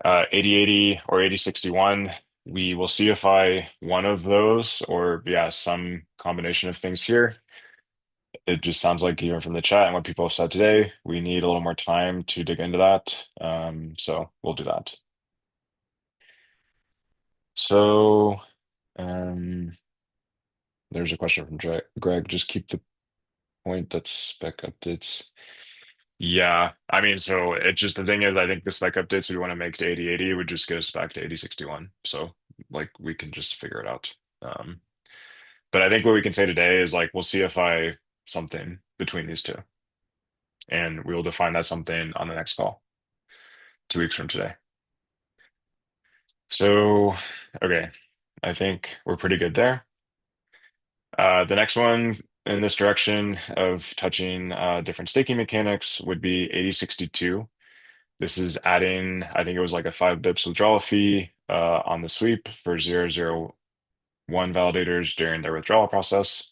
8080 or 8061. We will CFI one of those or yeah, some combination of things here. It just sounds like even from the chat and what people have said today, we need a little more time to dig into that. So we'll do that. So there's a question from Greg. Just keep the point that's spec updates. Yeah, I mean, so it just the thing is, I think the spec updates we want to make to 8080 would just get us back to 8061. So like we can just figure it out. But I think what we can say today is like we'll CFI something between these two. And we will define that something on the next call, 2 weeks from today. So, okay, I think we're pretty good there. The next one in this direction of touching different staking mechanics would be 8062. This is adding, I think it was like a 5 bips withdrawal fee on the sweep for 001 validators during their withdrawal process.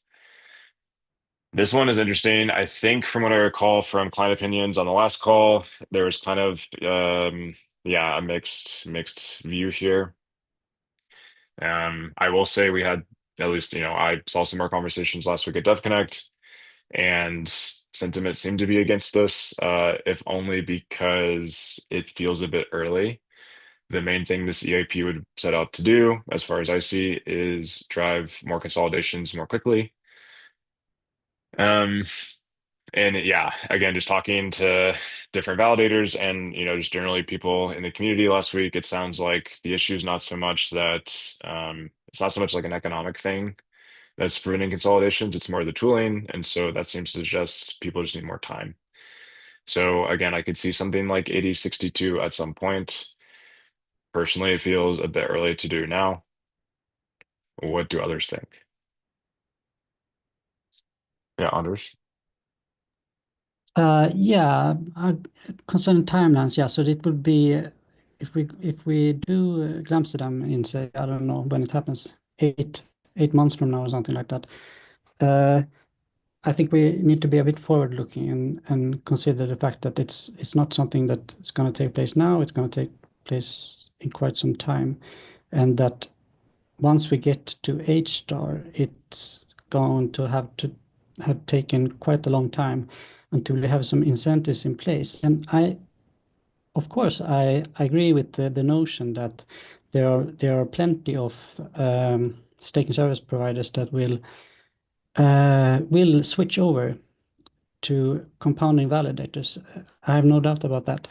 This one is interesting. I think from what I recall from client opinions on the last call, there was kind of yeah, a mixed view here. I will say we had at least, I saw some more conversations last week at DevConnect, and sentiment seemed to be against this, if only because it feels a bit early. The main thing this EIP would set out to do, as far as I see, is drive more consolidations more quickly. And yeah, again, just talking to different validators and just generally people in the community last week, it sounds like the issue is not so much that it's not so much like an economic thing that's preventing consolidations, it's more the tooling. And so that seems to suggest people just need more time. So again, I could see something like 8062 at some point. Personally, it feels a bit early to do now. What do others think? Yeah, Anders? Yeah, concerning timelines, yeah. So it would be if we do Glamsterdam in, say, I don't know when it happens, 8 months from now or something like that. I think we need to be a bit forward looking and consider the fact that it's not something that is going to take place now. It's going to take place in quite some time, and that once we get to H star, it's going to have taken quite a long time until we have some incentives in place. And of course, I agree with the notion that there are plenty of staking service providers that will switch over to compounding validators. I have no doubt about that,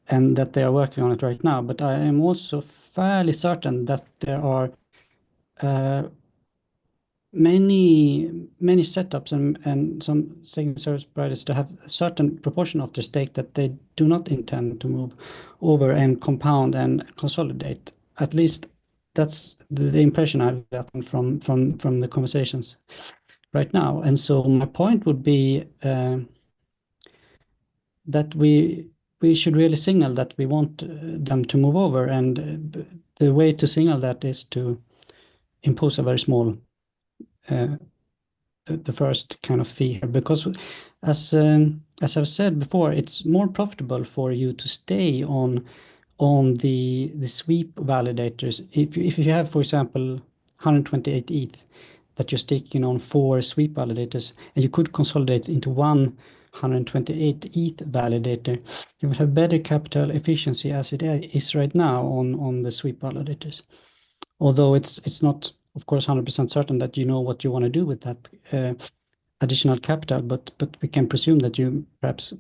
and that they are working on it right now. But I am also fairly certain that there are many setups and some staking service providers to have a certain proportion of their stake that they do not intend to move over and compound and consolidate. At least that's the impression I've gotten from the conversations right now. And so my point would be that we should really signal that we want them to move over, and the way to signal that is to impose a very small the first kind of fee here, because as I've said before, it's more profitable for you to stay on the sweep validators. If you have, for example, 128 ETH that you're staking on 4 sweep validators, and you could consolidate into one 128 ETH validator, you would have better capital efficiency as it is right now on the sweep validators. Although it's not, of course, 100% certain that you know what you want to do with that additional capital, but we can presume that you perhaps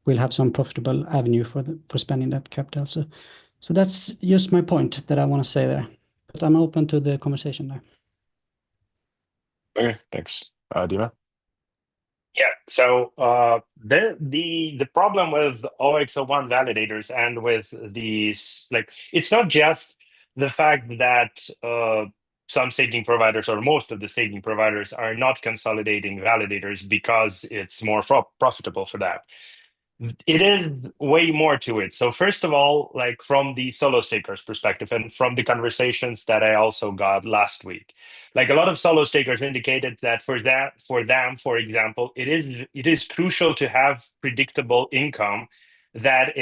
will have some profitable avenue for spending that capital. So that's just my point that I want to say there. But I'm open to the conversation there. Okay, thanks. Dima? Yeah, so the problem with OXO1 validators and with these, like, it's not just the fact that some staking providers or most of the staking providers are not consolidating validators because it's more profitable for them. It is way more to it. So first of all, like from the solo stakers perspective and from the conversations that I also got last week, like a lot of solo stakers indicated that for them, for example, it is crucial to have predictable income that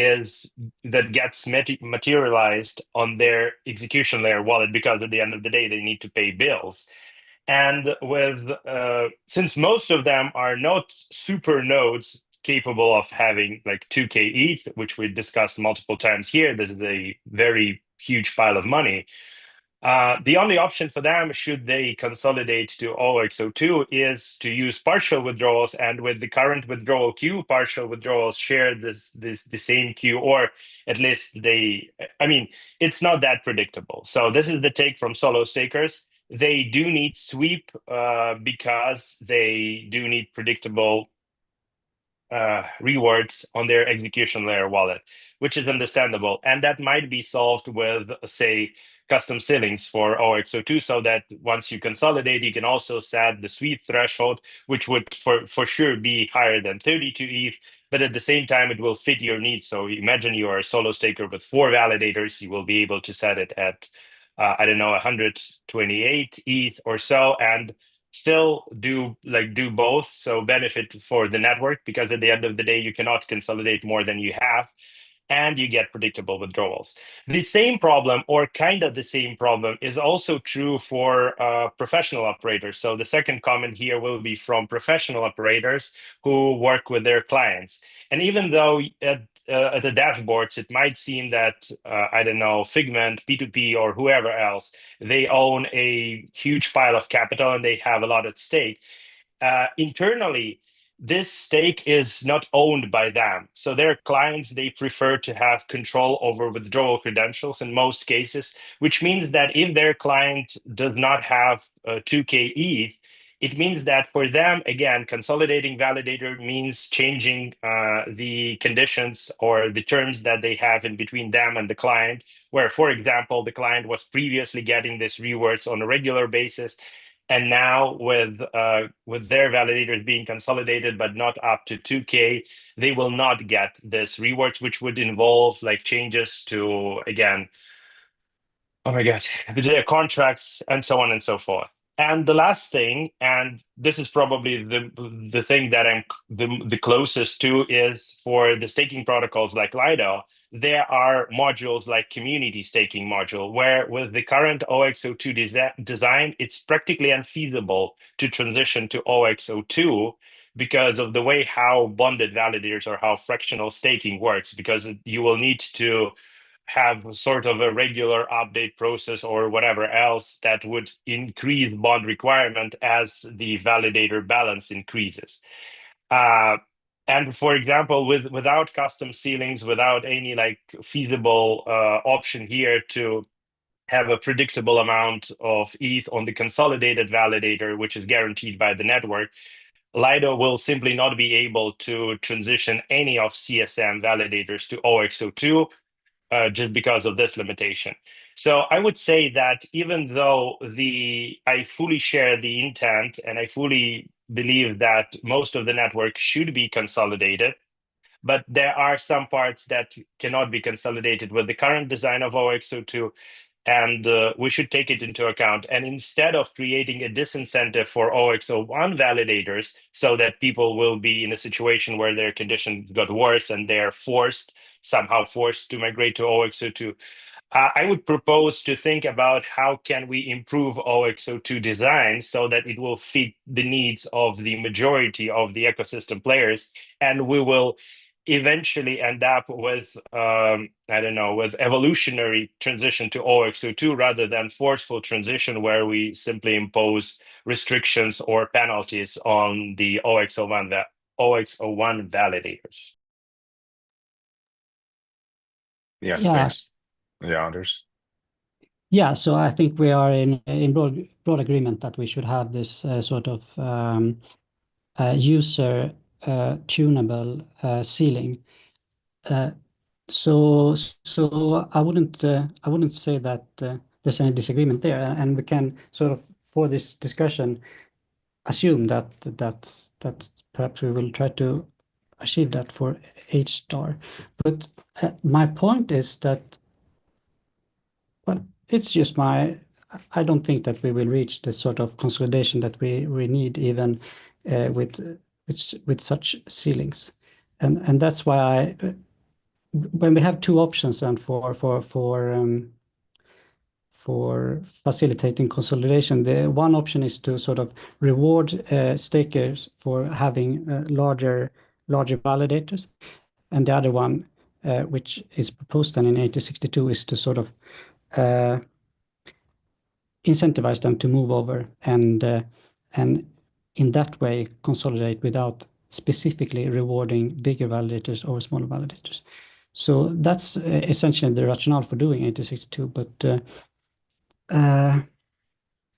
gets materialized on their execution layer wallet, because at the end of the day, they need to pay bills. And since most of them are not super nodes capable of having like 2K ETH, which we discussed multiple times here, this is a very huge pile of money. The only option for them, should they consolidate to OXO2, is to use partial withdrawals, and with the current withdrawal queue, partial withdrawals share the same queue, or at least it's not that predictable. So this is the take from solo stakers. They do need sweep because they do need predictable rewards on their execution layer wallet, which is understandable. And that might be solved with, say, custom ceilings for OXO2, so that once you consolidate, you can also set the sweep threshold, which would for sure be higher than 32 ETH, but at the same time, it will fit your needs. So imagine you are a solo staker with 4 validators, you will be able to set it at, 128 ETH or so, and still do both, so benefit for the network, because at the end of the day you cannot consolidate more than you have, and you get predictable withdrawals. The same problem, or kind of the same problem, is also true for professional operators. So the second comment here will be from professional operators who work with their clients. And even though at the dashboards, it might seem that, Figment, P2P, or whoever else, they own a huge pile of capital and they have a lot at stake. Internally, this stake is not owned by them. So their clients, they prefer to have control over withdrawal credentials in most cases, which means that if their client does not have 2K ETH, it means that for them, again, consolidating validator means changing the conditions or the terms that they have in between them and the client, where, for example, the client was previously getting this rewards on a regular basis, and now with their validators being consolidated but not up to 2K, they will not get this rewards, which would involve like changes to, again, oh my God, the contracts and so on and so forth. And the last thing, and this is probably the thing that I'm the closest to, is for the staking protocols like Lido, there are modules like community staking module, where with the current OXO2 design, it's practically unfeasible to transition to OXO2 because of the way how bonded validators or how fractional staking works, because you will need to have sort of a regular update process or whatever else that would increase bond requirement as the validator balance increases. And for example, without custom ceilings, without any like feasible option here to have a predictable amount of ETH on the consolidated validator, which is guaranteed by the network, Lido will simply not be able to transition any of CSM validators to OXO2, just because of this limitation. So I would say that even though I fully share the intent and I fully believe that most of the network should be consolidated, but there are some parts that cannot be consolidated with the current design of OXO2, and we should take it into account. And instead of creating a disincentive for OXO1 validators so that people will be in a situation where their condition got worse and they're somehow forced to migrate to OXO2, I would propose to think about how can we improve OXO2 design so that it will fit the needs of the majority of the ecosystem players, and we will eventually end up with I don't know, with evolutionary transition to OXO2 rather than forceful transition where we simply impose restrictions or penalties on the OXO1 validators. Yeah, Yeah. thanks. Yeah, Anders. Yeah, so I think we are in broad agreement that we should have this sort of user tunable ceiling. So I wouldn't say that there's any disagreement there, and we can sort of, for this discussion, assume that perhaps we will try to achieve that for H star. But my point is that, well, it's just I don't think that we will reach the sort of consolidation that we need even with such ceilings, and that's why when we have two options and for facilitating consolidation, the one option is to sort of reward stakers for having larger validators, and the other one, which is proposed then in 8062, is to sort of incentivize them to move over and in that way consolidate without specifically rewarding bigger validators over smaller validators. So that's essentially the rationale for doing 8062. But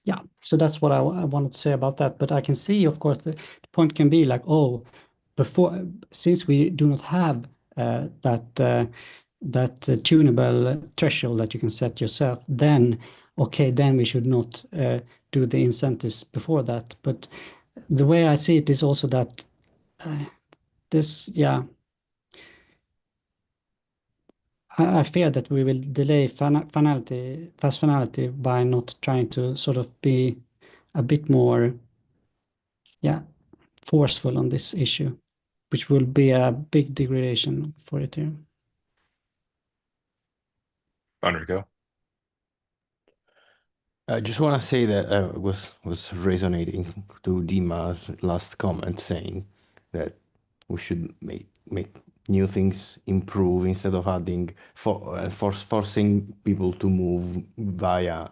yeah, so that's what I wanted to say about that. But I can see, of course, the point can be like, oh, since we do not have that tunable threshold that you can set yourself, then okay, then we should not do the incentives before that. But the way I see it is also that I fear that we will delay fast finality by not trying to sort of be a bit more forceful on this issue, which will be a big degradation for Ethereum. Enrico. I just want to say that I was resonating to Dima's last comment, saying that we should make new things improve instead of adding forcing people to move via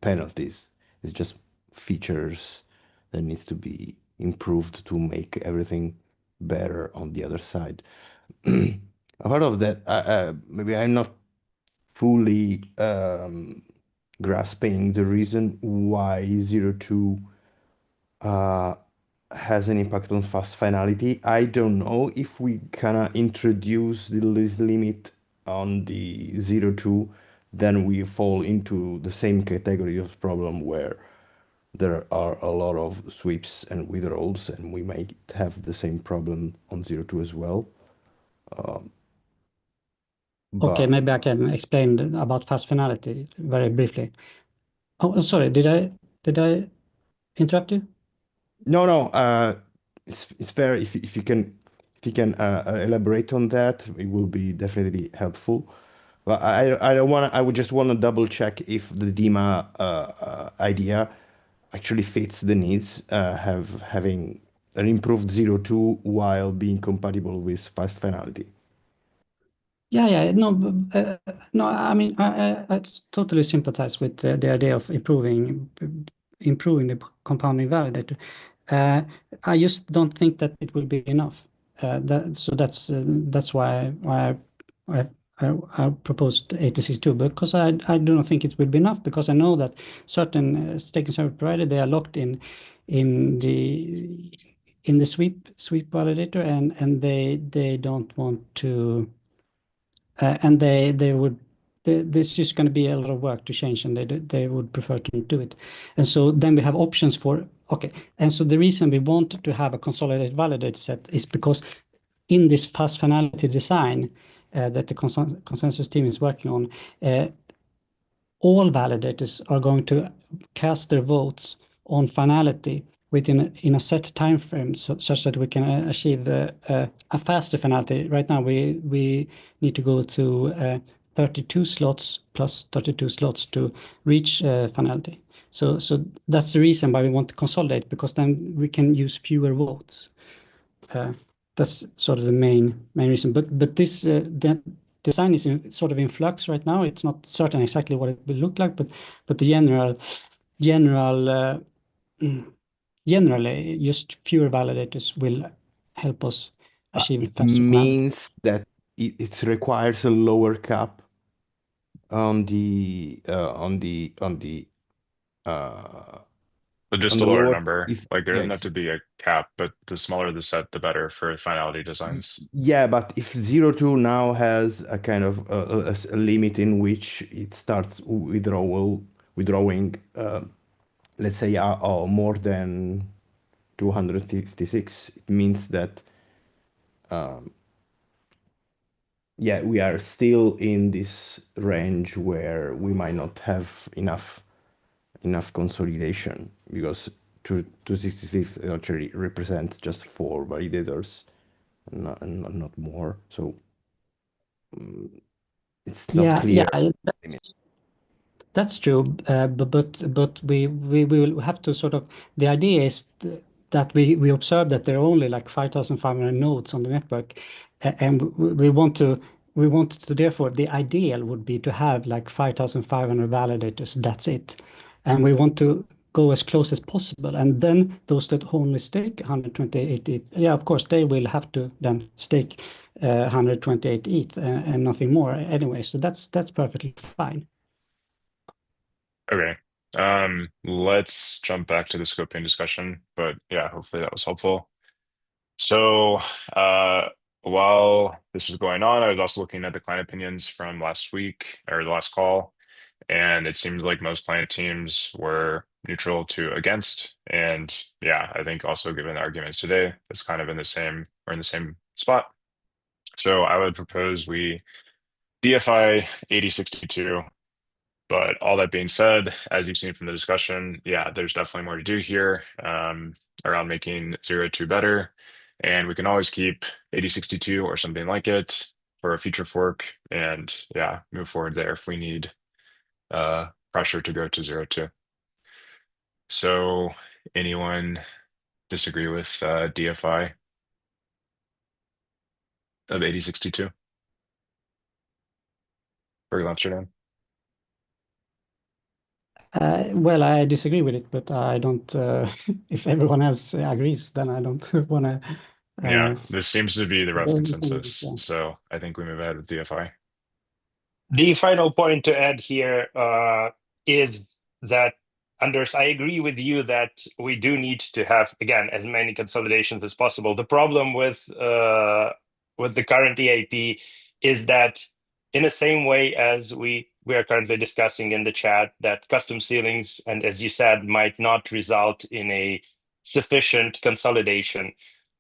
penalties. It's just features that needs to be improved to make everything better on the other side. Part of that, maybe I'm not fully grasping the reason why 02 has an impact on fast finality. I don't know if we kind introduce this limit on the 02, then we fall into the same category of problem where there are a lot of sweeps and withdrawals, and we might have the same problem on 02 as well. Okay, maybe I can explain about fast finality very briefly. Oh, sorry, did I interrupt you? No. It's fair if you can elaborate on that, it will be definitely helpful. But I don't want. I would just want to double check if the Dima idea actually fits the needs, having an improved 02 while being compatible with fast finality. Yeah. No. I mean, I totally sympathize with the idea of improving the compounding validator. I just don't think that it will be enough. That's why I proposed 8062, because I do not think it will be enough, because I know that certain staking service provider, they are locked in the sweep validator, and they don't want to. And they would there's just going to be a lot of work to change, and they would prefer to do it. And so then we have options for, okay. And so the reason we want to have a consolidated validator set is because in this fast finality design that the consensus team is working on, all validators are going to cast their votes on finality in a set time frame, such that we can achieve a faster finality. Right now, we need to go to 32 slots plus 32 slots to reach finality. So that's the reason why we want to consolidate, because then we can use fewer votes. That's sort of the main reason. But this the design is sort of in flux right now. It's not certain exactly what it will look like, but the generally just fewer validators will help us achieve It faster finality. means that it requires a lower cap on the But just on a the lower lower number. Like there yeah, doesn't have to be a cap, but the smaller the set, the better for finality designs. yeah, but if 0.2 now has a kind of a limit in which it starts withdrawing, let's say, more than 256, it means that yeah, we are still in this range where we might not have enough consolidation, because 266 actually represents just 4 validators and not more. So it's not clear. That's true. But we will have to sort of, the idea is that we observe that there are only like 5,500 nodes on the network, and we want to therefore, the ideal would be to have like 5,500 validators. That's it, and we want to go as close as possible. And then those that only stake 128 ETH, yeah, of course, they will have to then stake 128 ETH and nothing more anyway. So that's perfectly fine. Okay. Let's jump back to the scoping discussion, but yeah, hopefully that was helpful. So while this was going on, I was also looking at the client opinions from last week or the last call, and it seemed like most client teams were neutral to against. And yeah, I think also given the arguments today, it's kind of in the same spot. So I would propose we DFI 8062. But all that being said, as you've seen from the discussion, yeah, there's definitely more to do here around making 0.2 better. And we can always keep 8062 or something like it for a future fork, and yeah, move forward there if we need pressure to go to 0.2. So anyone disagree with DFI of 8062 for Glamsterdam? Well, I disagree with it, but I don't. If everyone else agrees, then I don't want to. Yeah, this seems to be the rough consensus. So I think we move ahead with DFI. The final point to add here is that, Anders, I agree with you that we do need to have, again, as many consolidations as possible. The problem with the current EIP is that in the same way as we are currently discussing in the chat, that custom ceilings, and as you said, might not result in a sufficient consolidation.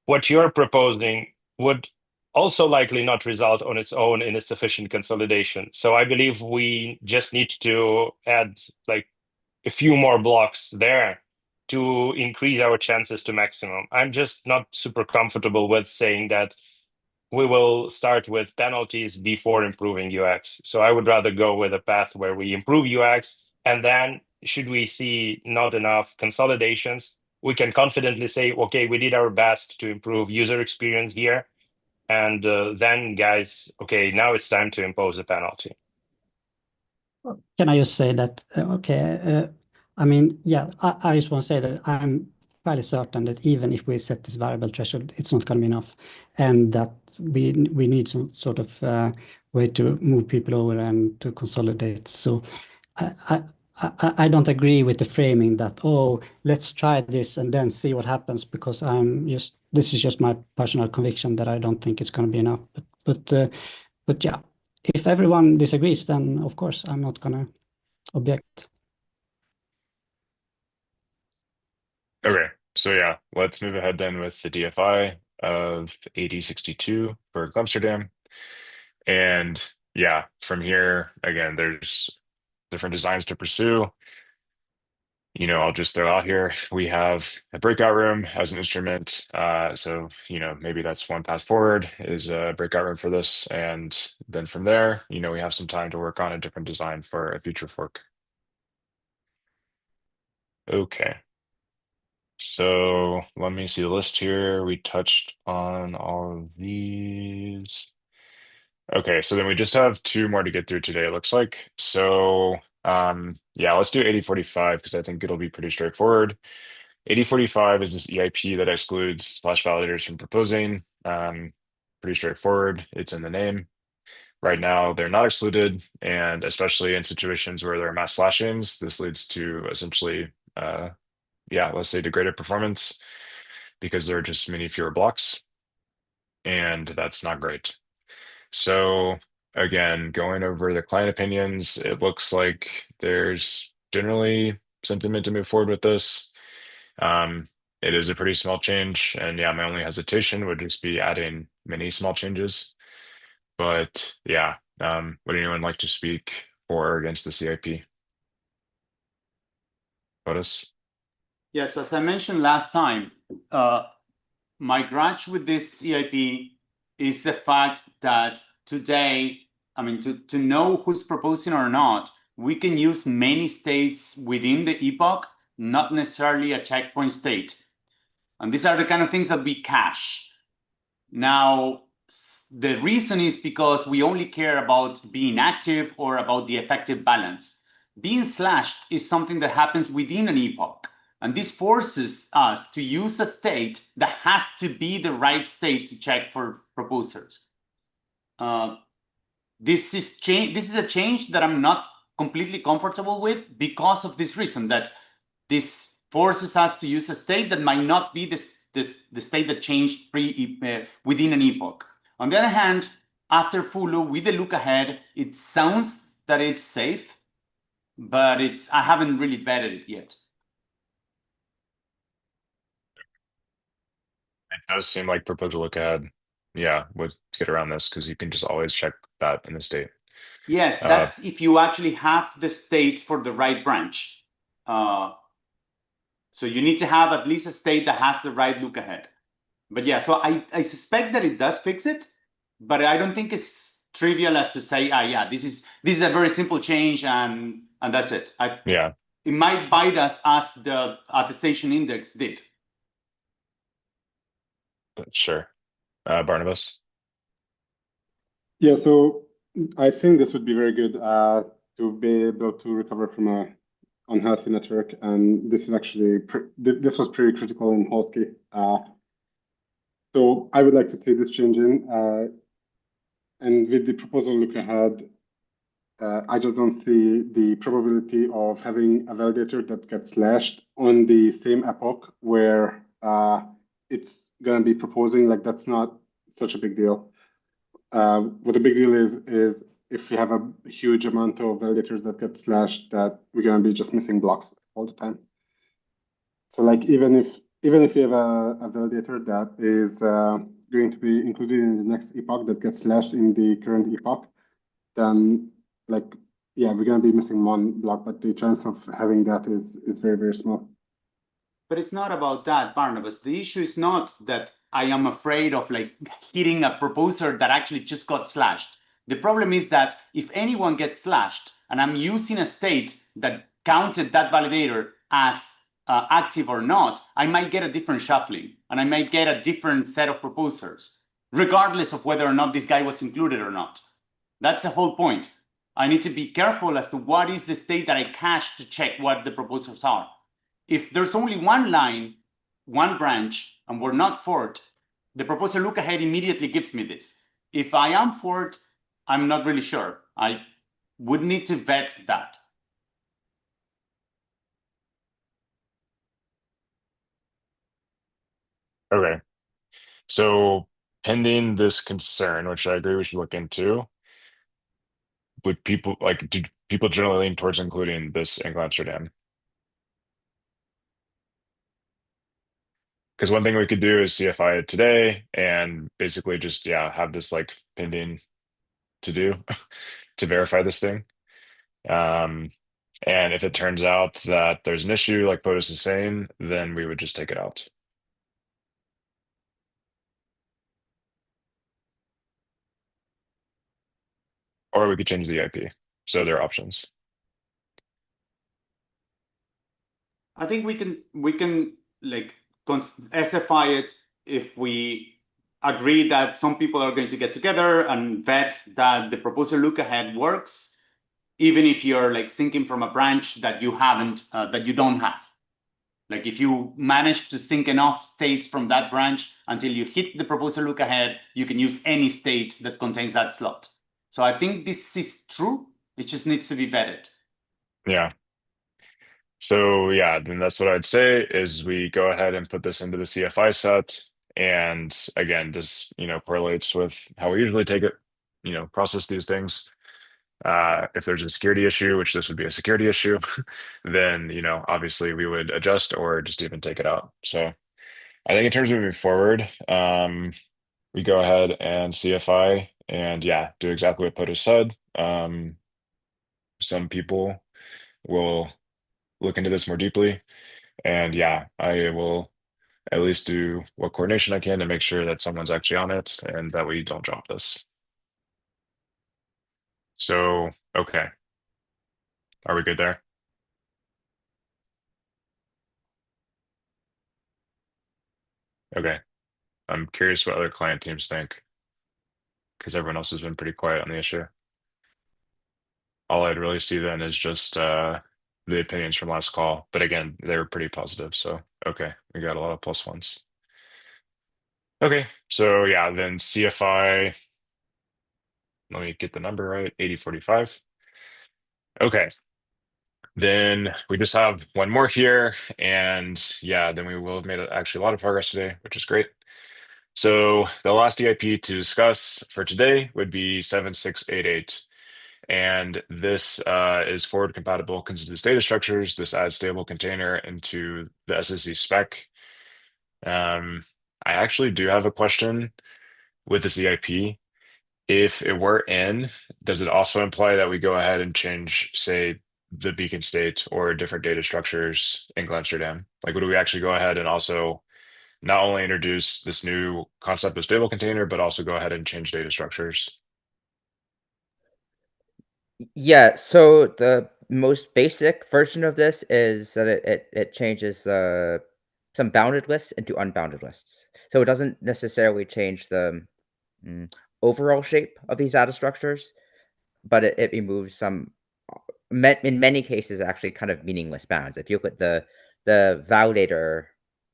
What you're proposing would also likely not result on its own in a sufficient consolidation. So I believe we just need to add like a few more blocks there to increase our chances to maximum. I'm just not super comfortable with saying that we will start with penalties before improving UX. So I would rather go with a path where we improve UX, and then should we see not enough consolidations, we can confidently say, okay, we did our best to improve user experience here. And then, guys, okay, now it's time to impose a penalty. Can I just say that, okay, I mean, yeah, I just want to say that I'm fairly certain that even if we set this variable threshold, it's not going to be enough, and that we need some sort of way to move people over and to consolidate. So I don't agree with the framing that, oh, let's try this and then see what happens, because this is just my personal conviction that I don't think it's going to be enough. But yeah, if everyone disagrees, then of course I'm not gonna object. Okay, so yeah, let's move ahead then with the DFI of 8062 for Glamsterdam. And yeah, from here, again, there's different designs to pursue. I'll just throw out here, we have a breakout room as an instrument. So, maybe that's one path forward is a breakout room for this. And then from there, we have some time to work on a different design for a future fork. Okay. So let me see the list here. We touched on all of these. Okay, so then we just have two more to get through today, it looks like. So yeah, let's do 8045 because I think it'll be pretty straightforward. 8045 is this EIP that excludes slash validators from proposing. Pretty straightforward. It's in the name. Right now, they're not excluded, and especially in situations where there are mass slashings, this leads to essentially, yeah, let's say degraded performance because there are just many fewer blocks, and that's not great. So again, going over the client opinions, it looks like there's generally sentiment to move forward with this. It is a pretty small change, and yeah, my only hesitation would just be adding many small changes. But yeah, would anyone like to speak for or against the CIP? Otis? Yes, as I mentioned last time, my grudge with this CIP is the fact that today, I mean, to know who's proposing or not, we can use many states within the epoch, not necessarily a checkpoint state. And these are the kind of things that we cache. Now, the reason is because we only care about being active or about the effective balance. Being slashed is something that happens within an epoch. And this forces us to use a state that has to be the right state to check for proposers. This is a change that I'm not completely comfortable with because of this reason, that this forces us to use a state that might not be the state that changed within an epoch. On the other hand, after Fulu, with the look ahead, it sounds that it's safe, but I haven't really vetted it yet. It does seem like proposal look ahead, yeah, would get around this because you can just always check that in the state. Yes, that's if you actually have the state for the right branch. So you need to have at least a state that has the right look ahead. But yeah, so I suspect that it does fix it, but I don't think it's trivial as to say, yeah, this is a very simple change and that's it. Yeah. It might bite us as the attestation index did. Sure. Barnabas? Yeah, so I think this would be very good to be able to recover from a unhealthy network, and this is actually this was pretty critical in Hosky. So I would like to see this change in, and with the proposal look ahead, I just don't see the probability of having a validator that gets slashed on the same epoch where it's going to be proposing. Like, that's not such a big deal. What the big deal is if we have a huge amount of validators that get slashed, that we're going to be just missing blocks all the time. So like even if you have a validator that is going to be included in the next epoch that gets slashed in the current epoch, then like, yeah, we're going to be missing one block, but the chance of having that is very, very small. But it's not about that, Barnabas. The issue is not that I am afraid of like hitting a proposer that actually just got slashed. The problem is that if anyone gets slashed and I'm using a state that counted that validator as active or not, I might get a different shuffling and I might get a different set of proposers, regardless of whether or not this guy was included or not. That's the whole point. I need to be careful as to what is the state that I cache to check what the proposers are. If there's only one line, one branch, and we're not forked, the proposer look ahead immediately gives me this. If I am forked, I'm not really sure. I would need to vet that. Okay. So pending this concern, which I agree we should look into, would people like, do people generally lean towards including this in Glamsterdam? Because one thing we could do is CFI it today and basically just, yeah, have this like pending to do to verify this thing. And if it turns out that there's an issue, like POTUS is saying, then we would just take it out. Or we could change the IP. So there are options. I think we can like SFI it if we agree that some people are going to get together and vet that the proposal look ahead works, even if you're like syncing from a branch that you haven't, that you don't have. Like if you manage to sync enough states from that branch until you hit the proposal look ahead, you can use any state that contains that slot. So I think this is true. It just needs to be vetted. Yeah. So yeah, then that's what I'd say is we go ahead and put this into the CFI set. And again, this, correlates with how we usually take it, process these things. If there's a security issue, which this would be a security issue, then, obviously we would adjust or just even take it out. So I think in terms of moving forward, we go ahead and CFI and yeah, do exactly what POTUS said. Some people will look into this more deeply. And yeah, I will at least do what coordination I can to make sure that someone's actually on it and that we don't drop this. So, okay. Are we good there? Okay. I'm curious what other client teams think because everyone else has been pretty quiet on the issue. All I'd really see then is just the opinions from last call. But again, they were pretty positive. So, okay, we got a lot of plus ones. Okay, so yeah, then CFI, let me get the number right, 8045. Okay, then we just have one more here, and yeah, then we will have made actually a lot of progress today, which is great. So the last EIP to discuss for today would be 7688. And this is forward compatible continuous data structures. This adds stable container into the SSE spec. I actually do have a question with this EIP. If it were in, does it also imply that we go ahead and change, say, the beacon state or different data structures in Glamsterdam? Like, would we actually go ahead and also not only introduce this new concept of stable container, but also go ahead and change data structures? Yeah, so the most basic version of this is that it changes some bounded lists into unbounded lists. So it doesn't necessarily change the overall shape of these data structures, but it removes some, in many cases, actually kind of meaningless bounds. If you look at the validator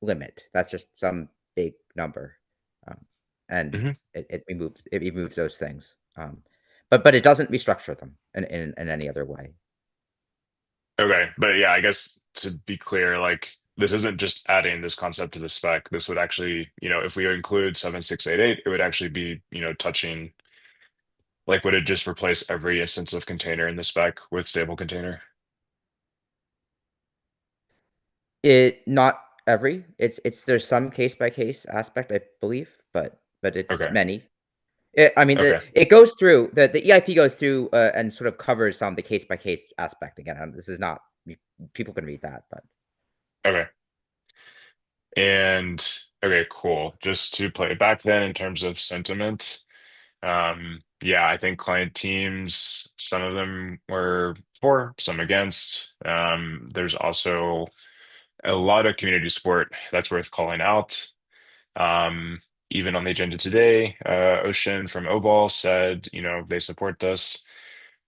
limit, that's just some big number, and it removes those things. But it doesn't restructure them in any other way. Okay, but yeah, I guess to be clear, like this isn't just adding this concept to the spec. This would actually, if we include 7688, it would actually be, touching, like, would it just replace every instance of container in the spec with stable container? Not every. It's there's some case by case aspect, I believe, but it's Okay. many. I mean, Okay. it goes through the EIP goes through and sort of covers some of the case by case aspect again. This is not, people can read that, but Okay. And okay, cool. Just to play it back then in terms of sentiment, yeah, I think client teams, some of them were for, some against. There's also a lot of community support that's worth calling out. Even on the agenda today, Ocean from Obol said, they support this.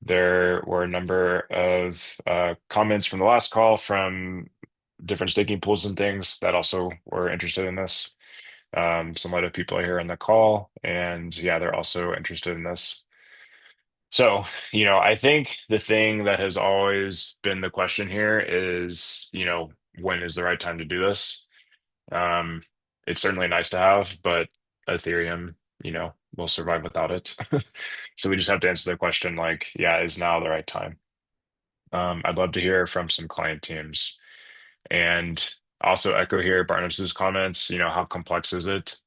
There were a number of comments from the last call from different staking pools and things that also were interested in this. Some other people are here on the call, and yeah, they're also interested in this. So, I think the thing that has always been the question here is, when is the right time to do this? It's certainly nice to have, but Ethereum, we'll survive without it. So we just have to answer the question like, yeah, is now the right time? I'd love to hear from some client teams. And also echo here Barnabas's comments, how complex is it?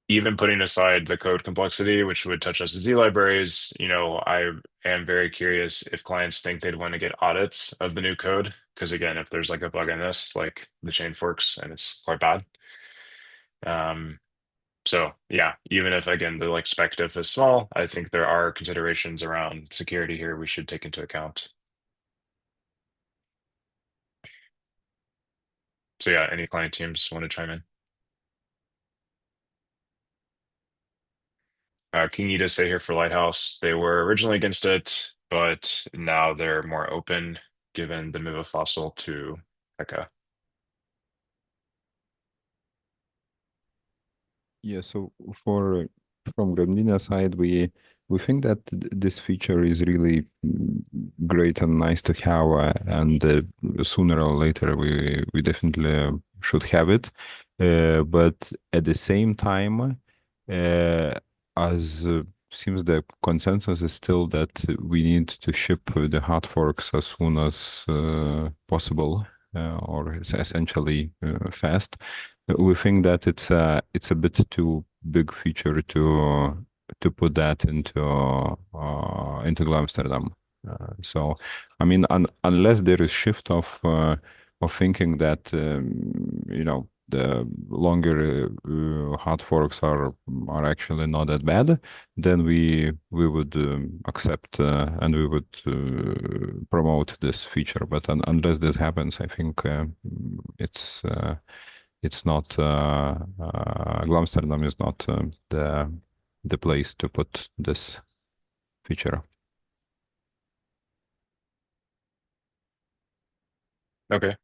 Even putting aside the code complexity, which would touch SSD libraries, I am very curious if clients think they'd want to get audits of the new code. Because again, if there's like a bug in this, like the chain forks and it's quite bad. So yeah, even if again the like spec diff is small, I think there are considerations around security here we should take into account. So yeah, any client teams want to chime in? King Ida say here for Lighthouse, they were originally against it, but now they're more open given the move of FOCIL to Heka. Yeah, so from Gremlina side, we think that this feature is really great and nice to have, and sooner or later we definitely should have it. But at the same time, as seems the consensus is still that we need to ship the hard forks as soon as possible, or essentially fast. We think that it's a bit too big feature to put that into Glamsterdam. So, I mean, unless there is shift of thinking that the longer hard forks are actually not that bad, then we would accept and we would promote this feature. But unless this happens, I think it's not Glamsterdam is not the place to put this feature. Okay.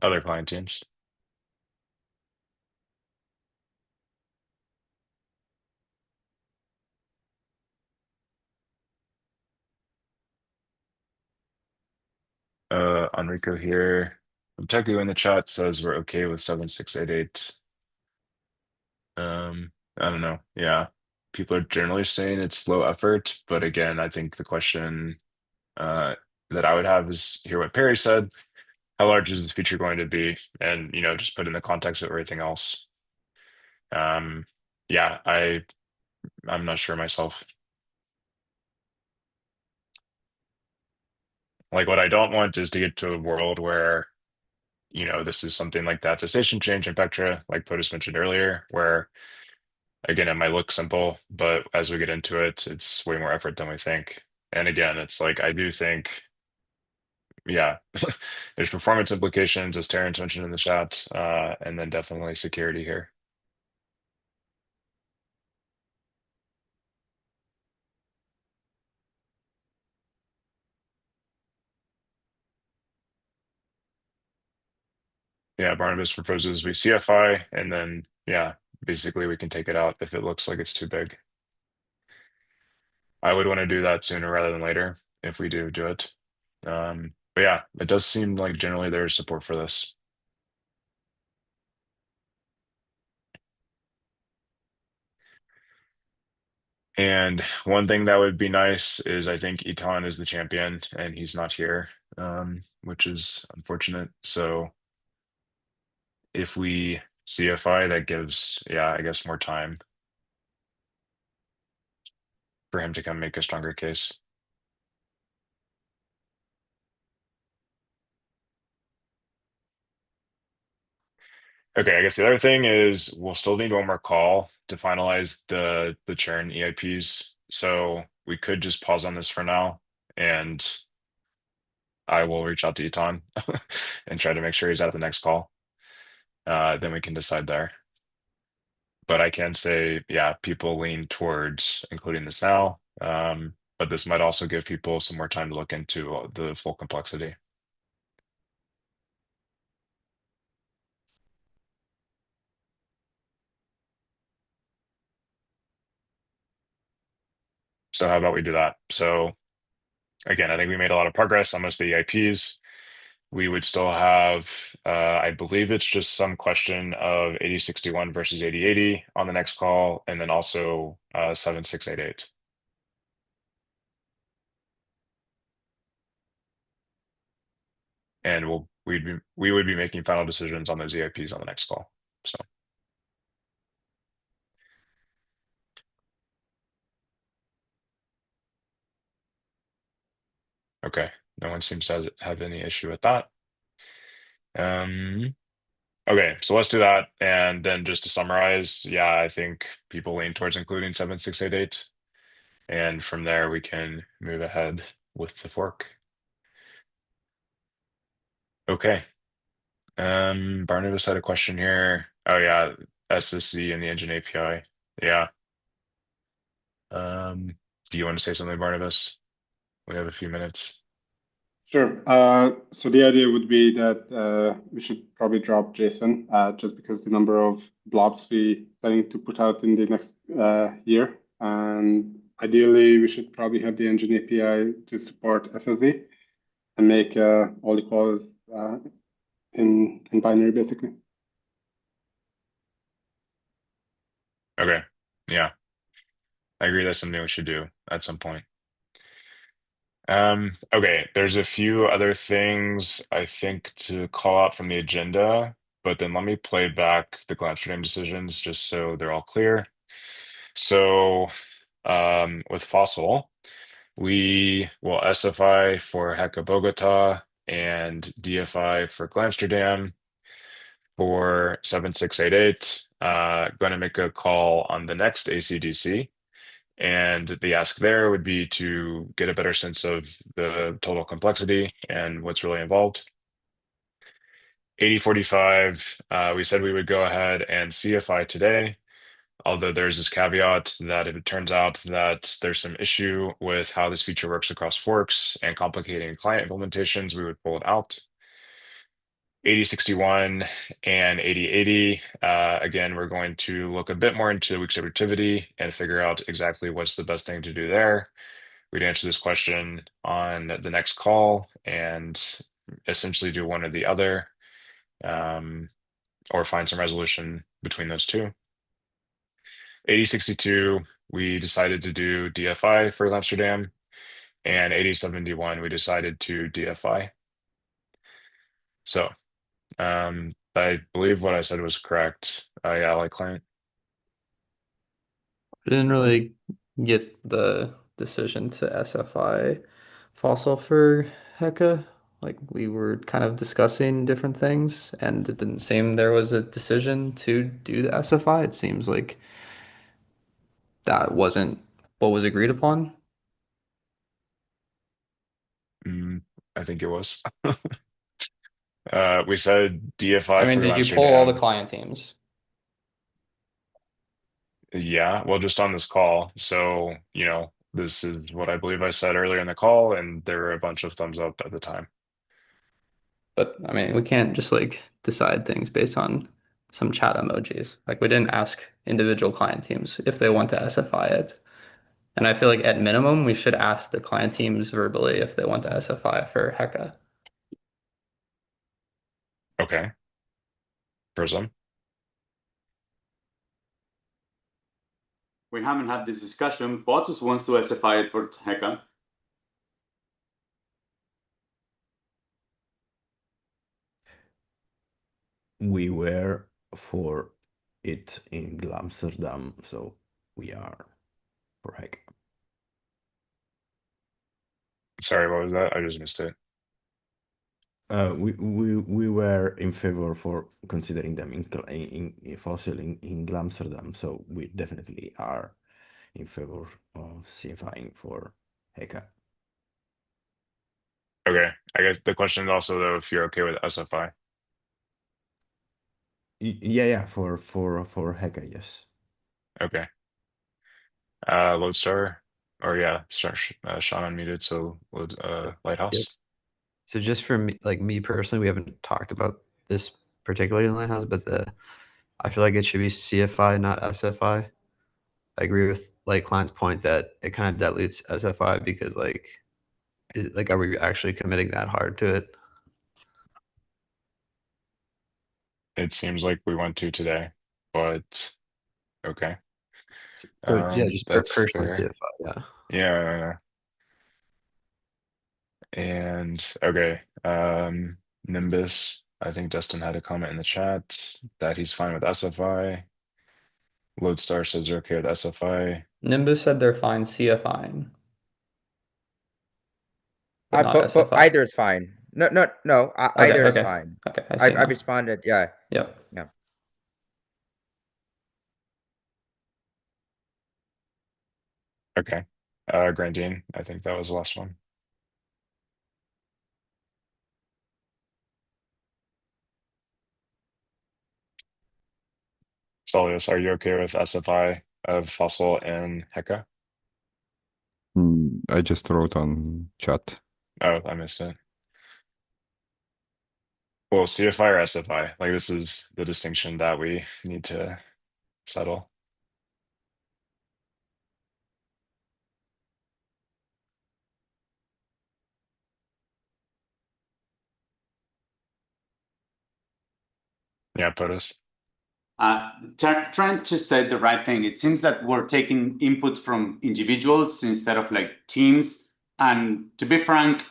Other client teams. Enrico here. Teku in the chat says we're okay with 7688. I don't know. Yeah. People are generally saying it's low effort, but again, I think the question that I would have is hear what Perry said. How large is this feature going to be? And just put in the context of everything else. Yeah, I'm not sure myself. Like what I don't want is to get to a world where this is something like the attestation change in Vectra, like POTUS mentioned earlier, where again, it might look simple, but as we get into it, it's way more effort than we think. And again, it's like, I do think, yeah, there's performance implications, as Terrence mentioned in the chat, and then definitely security here. Yeah, Barnabas proposes we CFI, and then, yeah, basically we can take it out if it looks like it's too big. I would want to do that sooner rather than later if we do it. But yeah, it does seem like generally there's support for this. And one thing that would be nice is I think Itan is the champion and he's not here, which is unfortunate. So if we CFI, that gives, yeah, I guess more time for him to come make a stronger case. Okay, I guess the other thing is we'll still need one more call to finalize the churn EIPs. So we could just pause on this for now, and I will reach out to Itan and try to make sure he's at the next call. Then we can decide there. But I can say, yeah, people lean towards including this now. But this might also give people some more time to look into the full complexity. So how about we do that? So again, I think we made a lot of progress on most of the EIPs. we would still have, I believe it's just some question of 8061 versus 8080 on the next call, and then also 7688. And we would be making final decisions on those EIPs on the next call. So. Okay, no one seems to have any issue with that. Okay, so let's do that. And then just to summarize, yeah, I think people lean towards including 7688. And from there, we can move ahead with the fork. Okay. Barnabas had a question here. Oh yeah, SSC and the engine API. Yeah. Do you want to say something, Barnabas? We have a few minutes. Sure. So the idea would be that we should probably drop JSON just because the number of blobs we planning to put out in the next year. And ideally, we should probably have the engine API to support FLZ and make all the calls in binary, basically. Okay. Yeah. I agree that's something we should do at some point. Okay, there's a few other things I think to call out from the agenda, but then let me play back the Glamsterdam decisions just so they're all clear. So with FOCIL, we will SFI for Heka Bogota and DFI for Glamsterdam for 7688. Going to make a call on the next ACDC. And the ask there would be to get a better sense of the total complexity and what's really involved. 8045, we said we would go ahead and CFI today, although there's this caveat that if it turns out that there's some issue with how this feature works across forks and complicating client implementations, we would pull it out. 8061 and 8080, again, we're going to look a bit more into weak subjectivity and figure out exactly what's the best thing to do there. We'd answer this question on the next call and essentially do one or the other, or find some resolution between those two. 8062, we decided to do DFI for Amsterdam, and 8071, we decided to DFI. So I believe what I said was correct. Yeah, like client. I didn't really get the decision to SFI FOCIL for Heka. Like we were kind of discussing different things, and it didn't seem there was a decision to do the SFI. It seems like that wasn't what was agreed upon. I think it was. We said DFI I mean, for did you poll all the Amsterdam. client teams? Yeah, well, just on this call. So, this is what I believe I said earlier in the call, and there were a bunch of thumbs up at the time. But I mean, we can't just like decide things based on some chat emojis. Like we didn't ask individual client teams if they want to SFI it. And I feel like at minimum, we should ask the client teams verbally if they want to SFI for Heka. Okay. Prism. We haven't had this discussion. Botus wants to SFI it for Heka. We were for it in Glamsterdam, so we are for Heka. Sorry, what was that? I just missed it. We were in favor for considering them in FOCIL in Glamsterdam, so we definitely are in favor of CFIing for Heka. Okay. I guess the question is also though if you're okay with SFI. Yeah, for Heka, yes. Okay. Lodestar, or yeah, Sean unmuted, so Lighthouse. Yep. So just for me, like me personally, we haven't talked about this particularly in Lighthouse, but I feel like it should be CFI, not SFI. I agree with like client's point that it kind of dilutes SFI because like, are we actually committing that hard to it? It seems like we want to today, but okay. Or yeah, just That's personal fair. CFI, yeah. Yeah. And okay, Nimbus. I think Dustin had a comment in the chat that he's fine with SFI. Lodestar says they're okay with SFI. Nimbus said they're fine CFIing, but not But SFI. either is fine. No. Okay, Either is okay. fine. Okay, I see I now. responded. Yeah. Yep. Yeah. Okay. Grandine, I think that was the last one. Solius, are you okay with SFI of FOCIL and Heka? I just wrote on chat. Oh, I missed it. Well, CFI or SFI? Like, this is the distinction that we need to settle. Yeah, POTUS. Trent just said the right thing. It seems that we're taking input from individuals instead of like teams. And to be frank,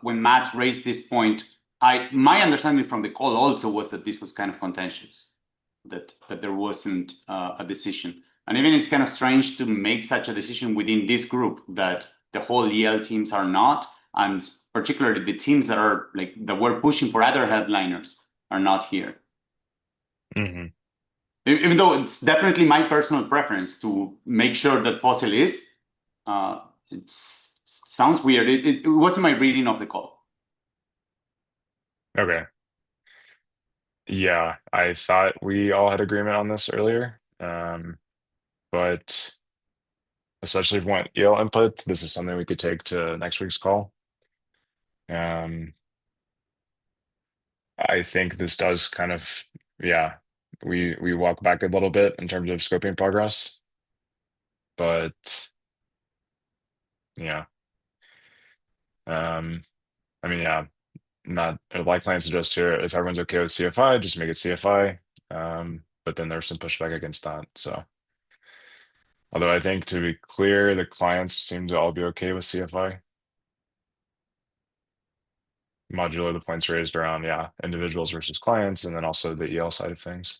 when Matt raised this point, my understanding from the call also was that this was kind of contentious, that there wasn't a decision. And even it's kind of strange to make such a decision within this group that the whole EL teams are not, and particularly the teams that are like that we're pushing for other headliners are not here. Mm-hmm. Even though it's definitely my personal preference to make sure that FOCIL is, it sounds weird. It wasn't my reading of the call. Okay. Yeah, I thought we all had agreement on this earlier. But especially if we want EL input, this is something we could take to next week's call. I think this does kind of, yeah, we walk back a little bit in terms of scoping progress, but yeah. I mean, yeah, not like Lance suggests here, if everyone's okay with CFI, just make it CFI. But then there's some pushback against that. So, although I think to be clear, the clients seem to all be okay with CFI. Modular the points raised around, yeah, individuals versus clients, and then also the EL side of things.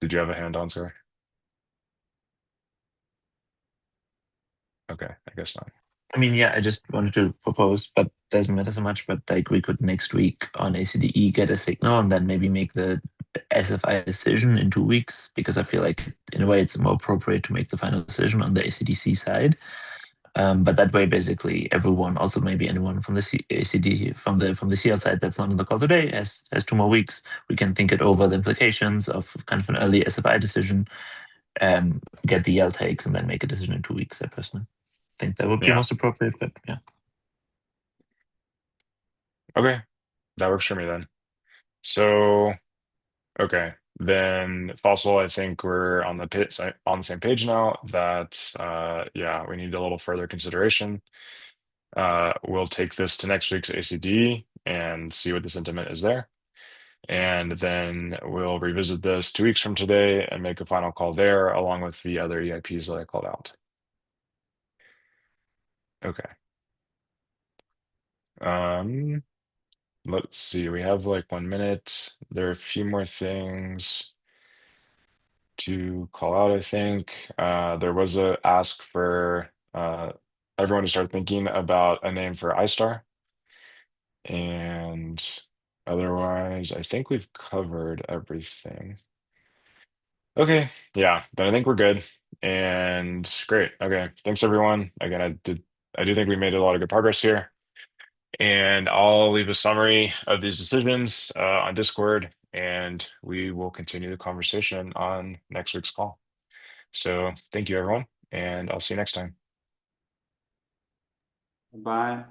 Did you have a hand on, sir? Okay, I guess not. I mean, yeah, I just wanted to propose, but doesn't matter so much. But like, we could next week on ACDE get a signal and then maybe make the SFI decision in 2 weeks, because I feel like in a way it's more appropriate to make the final decision on the ACDC side. But that way, basically, everyone, also maybe anyone from the ACD from the CL side that's not on the call today, has 2 more weeks. We can think it over, the implications of kind of an early SFI decision, get the EL takes, and then make a decision in 2 weeks. I personally think that would be most appropriate, but yeah. Okay, that works for me then. So, okay, then FOCIL, I think we're on the same page now that yeah, we need a little further consideration. We'll take this to next week's ACD and see what the sentiment is there. And then we'll revisit this 2 weeks from today and make a final call there, along with the other EIPs that I called out. Okay. Let's see, we have like 1 minute. There are a few more things to call out, I think. There was a ask for everyone to start thinking about a name for iStar. And otherwise, I think we've covered everything. Okay, yeah, then I think we're good. And great. Okay, thanks everyone. Again, I do think we made a lot of good progress here. And I'll leave a summary of these decisions on Discord, and we will continue the conversation on next week's call. So thank you, everyone, and I'll see you next time. Bye.